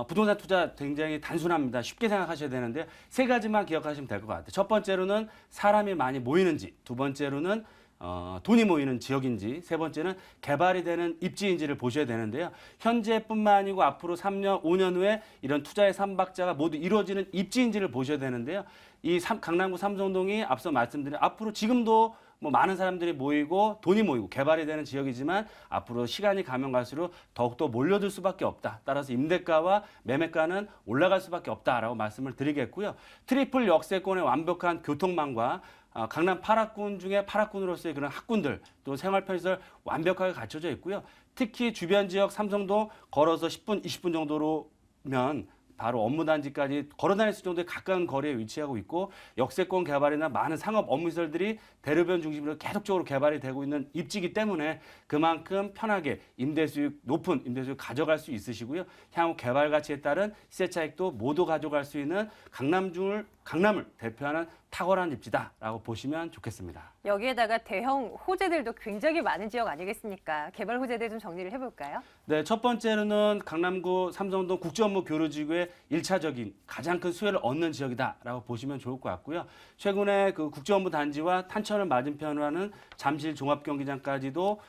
부동산 투자 굉장히 단순합니다. 쉽게 생각하셔야 되는데 세 가지만 기억하시면 될 것 같아요. 첫 번째로는 사람이 많이 모이는지, 두 번째로는 돈이 모이는 지역인지, 세 번째는 개발이 되는 입지인지를 보셔야 되는데요. 현재뿐만 아니고 앞으로 3년, 5년 후에 이런 투자의 삼박자가 모두 이루어지는 입지인지를 보셔야 되는데요. 강남구 삼성동이 앞서 말씀드린 앞으로 지금도 뭐 많은 사람들이 모이고 돈이 모이고 개발이 되는 지역이지만 앞으로 시간이 가면 갈수록 더욱더 몰려들 수밖에 없다. 따라서 임대가와 매매가는 올라갈 수밖에 없다라고 말씀을 드리겠고요. 트리플 역세권의 완벽한 교통망과 강남 8학군 중에 8학군으로서의 그런 학군들 또 생활편시설 완벽하게 갖춰져 있고요. 특히 주변 지역 삼성동 걸어서 10분, 20분 정도로면 바로 업무단지까지 걸어다닐 수 정도의 가까운 거리에 위치하고 있고 역세권 개발이나 많은 상업 업무시설들이 대로변 중심으로 계속적으로 개발이 되고 있는 입지이기 때문에 그만큼 편하게 높은 임대수익 가져갈 수 있으시고요. 향후 개발 가치에 따른 시세 차익도 모두 가져갈 수 있는 강남을 대표하는 탁월한 입지다라고 보시면 좋겠습니다. 여기에다가 대형 호재들도 굉장히 많은 지역 아니겠습니까? 개발 호재들 좀 정리를 해볼까요? 네, 첫 번째로는 강남구 삼성동 국제업무 교류지구의 1차적인 가장 큰 수혜를 얻는 지역이다라고 보시면 좋을 것 같고요. 최근에 그 국제업무 단지와 탄천을 맞은편으로 하는 잠실 종합경기장까지도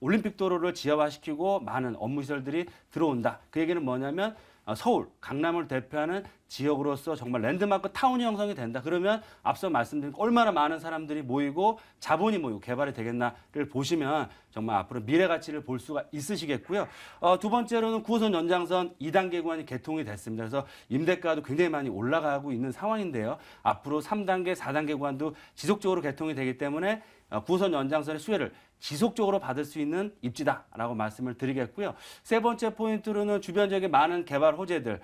올림픽 도로를 지하화시키고 많은 업무시설들이 들어온다. 그 얘기는 뭐냐면 서울, 강남을 대표하는 지역으로서 정말 랜드마크 타운이 형성이 된다. 그러면 앞서 말씀드린 얼마나 많은 사람들이 모이고 자본이 모이고 개발이 되겠나를 보시면 정말 앞으로 미래 가치를 볼 수가 있으시겠고요. 두 번째로는 9호선 연장선 2단계 구간이 개통이 됐습니다. 그래서 임대가도 굉장히 많이 올라가고 있는 상황인데요. 앞으로 3단계, 4단계 구간도 지속적으로 개통이 되기 때문에 9호선 연장선의 수혜를 지속적으로 받을 수 있는 입지다라고 말씀을 드리겠고요. 세 번째 포인트로는 주변 지역의 많은 개발 호재들,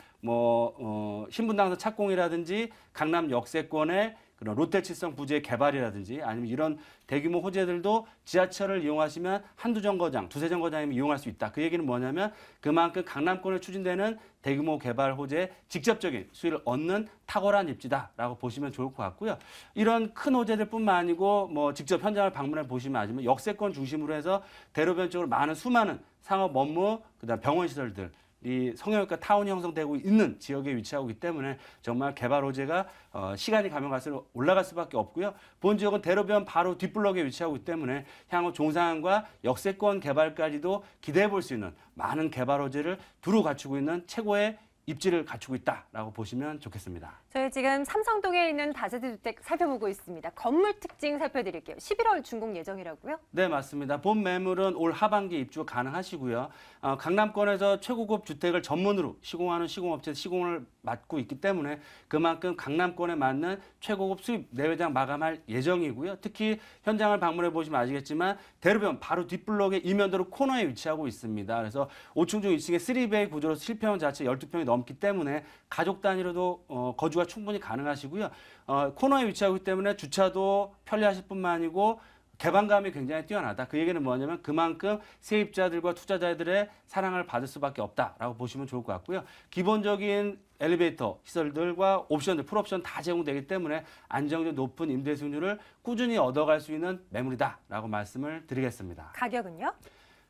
신분당선 착공이라든지 강남 역세권의 그런 롯데칠성 부지의 개발이라든지 아니면 이런 대규모 호재들도 지하철을 이용하시면 한두 정거장, 두세 정거장이면 이용할 수 있다. 그 얘기는 뭐냐면 그만큼 강남권에 추진되는 대규모 개발 호재에 직접적인 수익을 얻는 탁월한 입지다라고 보시면 좋을 것 같고요. 이런 큰 호재들뿐만 아니고 직접 현장을 방문해 보시면 아시면 역세권 중심으로 해서 대로변 쪽으로 많은 수많은 상업 업무, 그다음 병원 시설들 이 성형외과 타운이 형성되고 있는 지역에 위치하고 있기 때문에 정말 개발 호재가 시간이 가면 갈수록 올라갈 수밖에 없고요. 본 지역은 대로변 바로 뒷블럭에 위치하고 있기 때문에 향후 종상과 역세권 개발까지도 기대해 볼 수 있는 많은 개발 호재를 두루 갖추고 있는 최고의 입지를 갖추고 있다라고 보시면 좋겠습니다. 저희 지금 삼성동에 있는 다세대 주택 살펴보고 있습니다. 건물 특징 살펴드릴게요. 11월 준공 예정이라고요? 네, 맞습니다. 본 매물은 올 하반기 입주 가능하시고요. 강남권에서 최고급 주택을 전문으로 시공하는 시공업체 시공을 맡고 있기 때문에 그만큼 강남권에 맞는 최고급 수입 내외장 마감할 예정이고요. 특히 현장을 방문해 보시면 아시겠지만 대로변 바로 뒷블럭의 이면도로 코너에 위치하고 있습니다. 그래서 5층 중 2층에 3베이 구조로 실평 자체 12평이 넘기 때문에 가족 단위로도 거주가 충분히 가능하시고요. 코너에 위치하고 있기 때문에 주차도 편리하실 뿐만 아니고 개방감이 굉장히 뛰어나다. 그 얘기는 뭐냐면 그만큼 세입자들과 투자자들의 사랑을 받을 수밖에 없다라고 보시면 좋을 것 같고요. 기본적인 엘리베이터 시설들과 옵션들, 풀옵션 다 제공되기 때문에 안정적 높은 임대 수익률을 꾸준히 얻어갈 수 있는 매물이다라고 말씀을 드리겠습니다. 가격은요?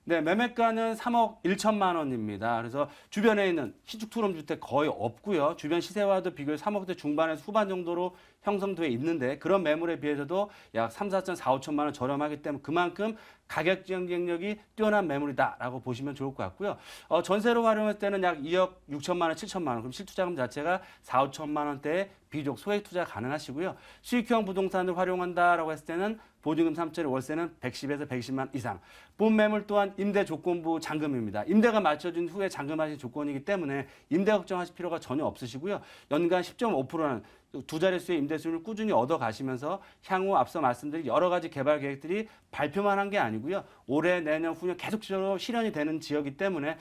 네, 매매가는 3억 1천만 원입니다. 그래서 주변에 있는 신축 투룸 주택 거의 없고요. 주변 시세와도 비교해 3억대 중반에서 후반 정도로 형성되어 있는데 그런 매물에 비해서도 약 3, 4천, 4, 5천만 원 저렴하기 때문에 그만큼 가격 경쟁력이 뛰어난 매물이다라고 보시면 좋을 것 같고요. 전세로 활용할 때는 약 2억 6천만 원, 7천만 원, 그럼 실투자금 자체가 4, 5천만 원대의 비족 소액 투자 가능하시고요. 수익형 부동산을 활용한다라고 했을 때는 보증금 3천에 월세는 110에서 120만 원 이상. 본 매물 또한 임대 조건부 잔금입니다. 임대가 맞춰진 후에 잔금하신 조건이기 때문에 임대 걱정하실 필요가 전혀 없으시고요. 연간 10.5%는 두 자릿수의 임대수를 꾸준히 얻어가시면서 향후 앞서 말씀드린 여러 가지 개발 계획들이 발표만 한 게 아니고요. 올해, 내년, 후년 계속적으로 실현이 되는 지역이기 때문에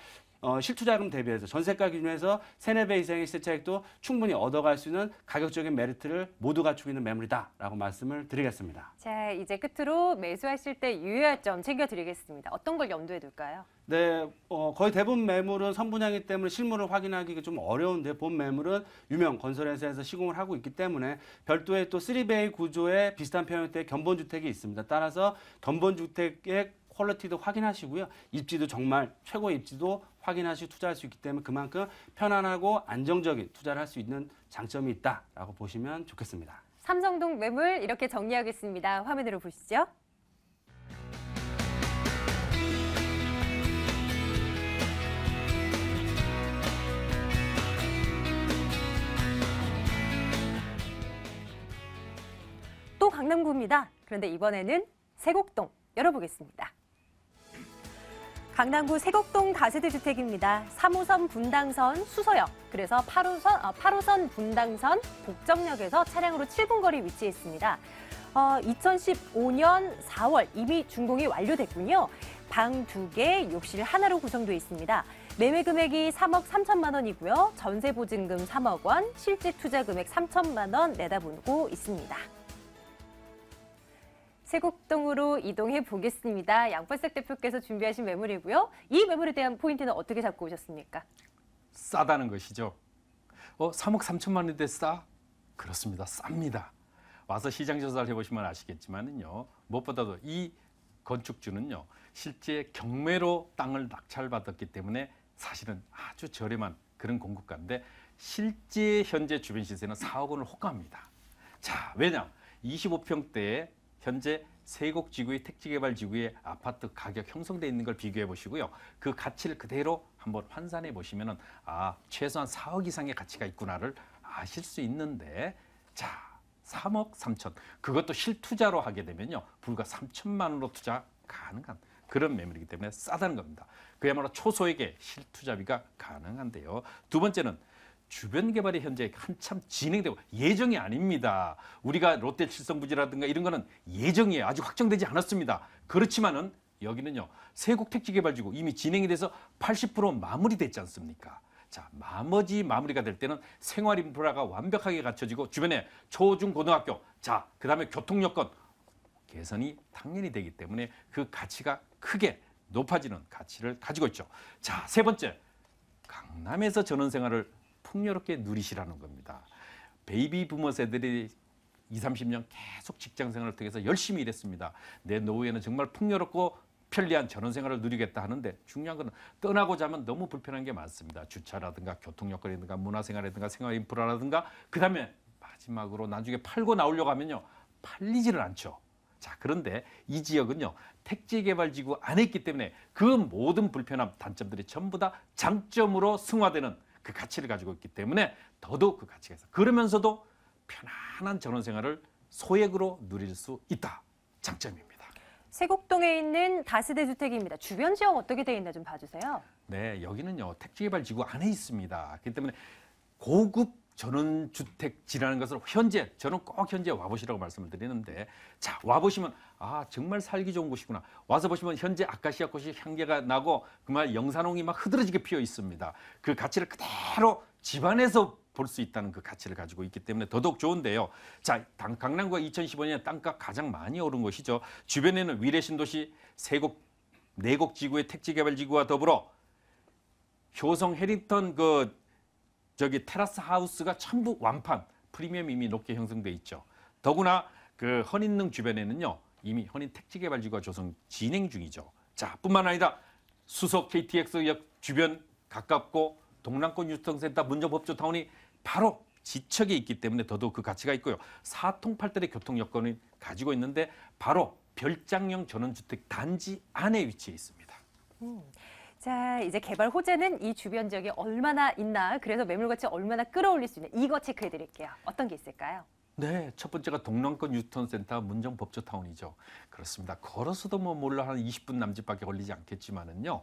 실투자금 대비해서 전세가 기준에서 3, 4배 이상의 시세 차익도 충분히 얻어갈 수 있는 가격적인 메리트를 모두 갖추고 있는 매물이다라고 말씀을 드리겠습니다. 자, 이제 끝으로 매수하실 때 유의할 점 챙겨드리겠습니다. 어떤 걸 염두에 둘까요? 네, 거의 대부분 매물은 선분양이기 때문에 실물을 확인하기가 좀 어려운데 본 매물은 유명 건설회사에서 시공을 하고 있기 때문에 별도의 또 3베이 구조의 비슷한 평형대의 견본주택이 있습니다. 따라서 견본주택의 퀄리티도 확인하시고요. 입지도 정말 최고의 입지도 확인하시고 투자할 수 있기 때문에 그만큼 편안하고 안정적인 투자를 할 수 있는 장점이 있다라고 보시면 좋겠습니다. 삼성동 매물 이렇게 정리하겠습니다. 화면으로 보시죠. 또 강남구입니다. 그런데 이번에는 세곡동 열어보겠습니다. 강남구 세곡동 다세대 주택입니다. 3호선 분당선 수서역, 그래서 8호선 분당선 복정역에서 차량으로 7분 거리 위치해 있습니다. 2015년 4월 이미 준공이 완료됐군요. 방 2개, 욕실 하나로 구성되어 있습니다. 매매 금액이 3억 3천만 원이고요. 전세 보증금 3억 원, 실제 투자 금액 3천만 원 내다보고 있습니다. 세곡동으로 이동해 보겠습니다. 양펄석 대표께서 준비하신 매물이고요. 이 매물에 대한 포인트는 어떻게 잡고 오셨습니까? 싸다는 것이죠. 3억 3천만 원인데 싸? 그렇습니다. 쌉니다. 와서 시장 조사를 해보시면 아시겠지만은요. 무엇보다도 이 건축주는요. 실제 경매로 땅을 낙찰받았기 때문에 사실은 아주 저렴한 그런 공급가인데 실제 현재 주변 시세는 4억 원을 호가합니다. 자, 왜냐? 25평대에 현재 세곡지구의 택지개발지구의 아파트 가격 형성돼 있는 걸 비교해 보시고요. 그 가치를 그대로 한번 환산해 보시면은 최소한 4억 이상의 가치가 있구나를 아실 수 있는데, 자, 3억 3천, 그것도 실투자로 하게 되면요 불과 3천만 원으로 투자 가능한 그런 매물이기 때문에 싸다는 겁니다. 그야말로 초소액의 실투자비가 가능한데요. 두 번째는 주변 개발이 현재 한참 진행되고 예정이 아닙니다. 우리가 롯데 칠성부지라든가 이런 거는 예정이에요. 아직 확정되지 않았습니다. 그렇지만은 여기는요. 세곡 택지개발지구 이미 진행이 돼서 80% 마무리됐지 않습니까? 자, 나머지 마무리가 될 때는 생활 인프라가 완벽하게 갖춰지고 주변에 초, 중, 고등학교, 자, 그다음에 교통 여건 개선이 당연히 되기 때문에 그 가치가 크게 높아지는 가치를 가지고 있죠. 자, 세 번째, 강남에서 전원생활을 풍요롭게 누리시라는 겁니다. 베이비 부머 세대들이 20, 30년 계속 직장 생활을 통해서 열심히 일했습니다. 내 노후에는 정말 풍요롭고 편리한 전원생활을 누리겠다 하는데 중요한 건 떠나고자 하면 너무 불편한 게 많습니다. 주차라든가 교통여건이라든가 문화생활이라든가 생활인프라라든가 그다음에 마지막으로 나중에 팔고 나오려고 하면요. 팔리지를 않죠. 자, 그런데 이 지역은요. 택지개발지구 안에 있기 때문에 그 모든 불편함, 단점들이 전부 다 장점으로 승화되는 그 가치를 가지고 있기 때문에 더더욱 그 가치가 있어. 그러면서도 편안한 전원생활을 소액으로 누릴 수 있다. 장점입니다. 세곡동에 있는 다세대 주택입니다. 주변 지역 어떻게 되어 있나 좀 봐주세요. 네, 여기는요. 택지개발지구 안에 있습니다. 그렇기 때문에 고급 전원주택지라는 것을 현재 저는 꼭 현재 와보시라고 말씀을 드리는데, 자, 와보시면 정말 살기 좋은 곳이구나. 와서 보시면 현재 아카시아 꽃이 향기가 나고 그말 영산홍이 막 흐드러지게 피어 있습니다. 그 가치를 그대로 집안에서 볼 수 있다는 그 가치를 가지고 있기 때문에 더더욱 좋은데요. 자, 강남구가 2015년에 땅값 가장 많이 오른 곳이죠. 주변에는 위례 신도시 세곡 내곡지구의 택지개발지구와 더불어 효성 해리턴 테라스 하우스가 전부 완판, 프리미엄 이미 높게 형성돼 있죠. 더구나 그 헌인릉 주변에는요 이미 헌인 택지개발지구가 조성 진행 중이죠. 자, 뿐만 아니라 수석 KTX역 주변 가깝고 동남권 유통센터 문정법조타운이 바로 지척에 있기 때문에 더더욱 그 가치가 있고요. 사통팔달의 교통 여건을 가지고 있는데 바로 별장형 전원주택 단지 안에 위치해 있습니다. 자, 이제 개발 호재는 이 주변 지역에 얼마나 있나, 그래서 매물 가치 얼마나 끌어올릴 수 있는 이거 체크해 드릴게요. 어떤 게 있을까요? 네, 첫 번째가 동남권 유통센터 문정법조타운이죠. 그렇습니다. 걸어서도 몰라 한 20분 남짓밖에 걸리지 않겠지만은요.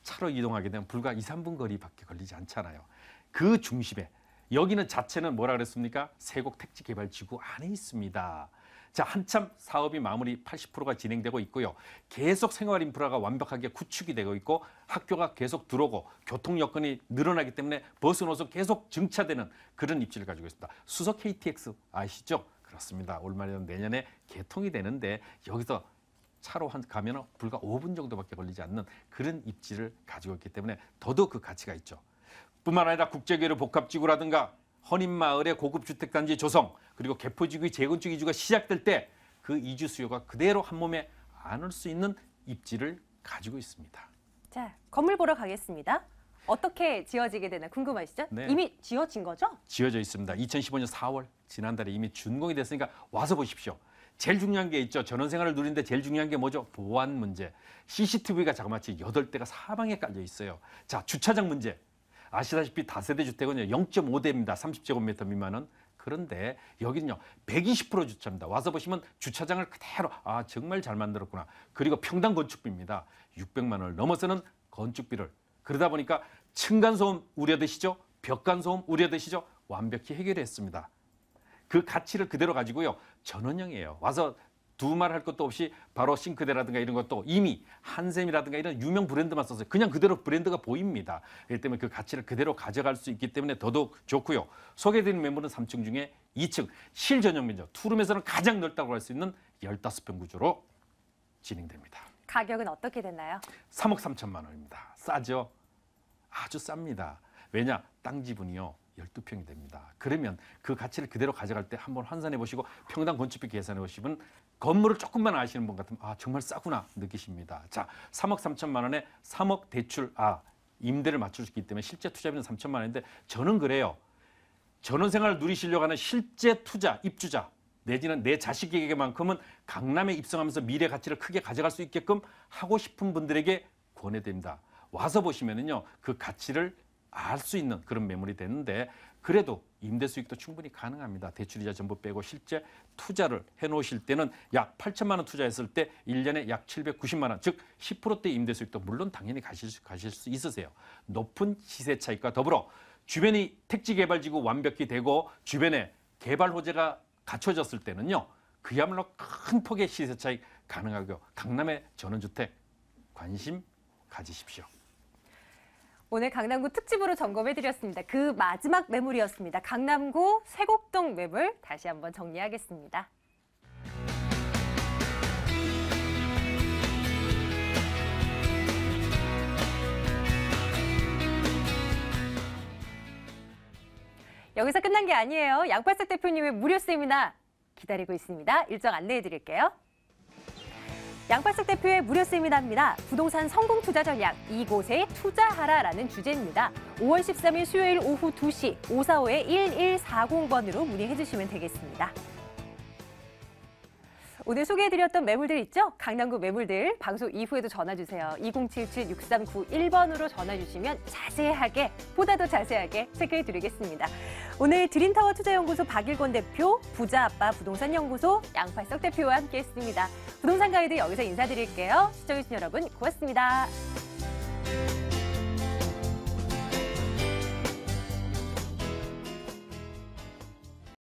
차로 이동하게 되면 불과 2, 3분 거리밖에 걸리지 않잖아요. 그 중심에 여기는 자체는 뭐라 그랬습니까? 세곡 택지개발지구 안에 있습니다. 자, 한참 사업이 마무리 80%가 진행되고 있고요. 계속 생활 인프라가 완벽하게 구축이 되고 있고 학교가 계속 들어오고 교통 여건이 늘어나기 때문에 버스 노선 계속 증차되는 그런 입지를 가지고 있습니다. 수서 KTX 아시죠? 그렇습니다. 올말이나 내년에 개통이 되는데 여기서 차로 가면 불과 5분 정도밖에 걸리지 않는 그런 입지를 가지고 있기 때문에 더더욱 그 가치가 있죠. 뿐만 아니라 국제교류 복합지구라든가 헌인마을의 고급 주택단지 조성 그리고 개포지구의 재건축 이주가 시작될 때 그 이주 수요가 그대로 한 몸에 안을 수 있는 입지를 가지고 있습니다. 자, 건물 보러 가겠습니다. 어떻게 지어지게 되나 궁금하시죠? 네. 이미 지어진 거죠? 지어져 있습니다. 2015년 4월 지난달에 이미 준공이 됐으니까 와서 보십시오. 제일 중요한 게 있죠. 전원생활을 누리는데 제일 중요한 게 뭐죠? 보안 문제. CCTV가 자그마치 8대가 사방에 깔려 있어요. 자, 주차장 문제. 아시다시피 다세대 주택은요 0.5대입니다. 30제곱미터 미만은. 그런데 여기는요 120% 주차입니다. 와서 보시면 주차장을 그대로 정말 잘 만들었구나. 그리고 평당 건축비입니다. 600만 원을 넘어서는 건축비를. 그러다 보니까 층간소음 우려되시죠? 벽간소음 우려되시죠? 완벽히 해결했습니다. 그 가치를 그대로 가지고요. 전원형이에요. 와서 두말할 것도 없이 바로 싱크대라든가 이런 것도 이미 한샘이라든가 이런 유명 브랜드만 썼어요. 그냥 그대로 브랜드가 보입니다. 그렇기 때문에 그 가치를 그대로 가져갈 수 있기 때문에 더더욱 좋고요. 소개해드린 매물은 3층 중에 2층 실전용 면적 투룸에서는 가장 넓다고 할 수 있는 15평 구조로 진행됩니다. 가격은 어떻게 됐나요? 3억 3천만 원입니다. 싸죠? 아주 쌉니다. 왜냐? 땅 지분이요. 12평이 됩니다. 그러면 그 가치를 그대로 가져갈 때 한번 환산해 보시고 평당 건축비 계산해 보시면 건물을 조금만 아시는 분 같으면 정말 싸구나 느끼십니다. 자, 3억 3천만 원에 3억 대출 임대를 맞출 수 있기 때문에 실제 투자비는 3천만 원인데 저는 그래요. 전원생활을 누리시려고 하는 실제 투자, 입주자 내지는 내 자식에게만큼은 강남에 입성하면서 미래 가치를 크게 가져갈 수 있게끔 하고 싶은 분들에게 권해드립니다. 와서 보시면은요 그 가치를 알 수 있는 그런 매물이 되는데 그래도 임대 수익도 충분히 가능합니다. 대출이자 전부 빼고 실제 투자를 해놓으실 때는 약 8천만 원 투자했을 때 1년에 약 790만 원, 즉 10%대 임대 수익도 물론 당연히 가실 수 있으세요. 높은 시세 차익과 더불어 주변이 택지 개발지구 완벽히 되고 주변에 개발 호재가 갖춰졌을 때는요. 그야말로 큰 폭의 시세 차익 가능하고요. 강남의 전원주택 관심 가지십시오. 오늘 강남구 특집으로 점검해드렸습니다. 그 마지막 매물이었습니다. 강남구 쇠곡동 매물 다시 한번 정리하겠습니다. 여기서 끝난 게 아니에요. 양팔석 대표님의 무료 세미나 기다리고 있습니다. 일정 안내해드릴게요. 양팔석 대표의 무료 세미나입니다. 부동산 성공 투자 전략, 이곳에 투자하라라는 주제입니다. 5월 13일 수요일 오후 2시 545-1140번으로 문의해 주시면 되겠습니다. 오늘 소개해드렸던 매물들 있죠? 강남구 매물들 방송 이후에도 전화 주세요. 2077-6391번으로 전화 주시면 자세하게, 보다 더 자세하게 체크해드리겠습니다. 오늘 드림타워 투자연구소 박일권 대표, 부자아빠 부동산연구소 양팔석 대표와 함께했습니다. 부동산 가이드 여기서 인사드릴게요. 시청해주신 여러분 고맙습니다.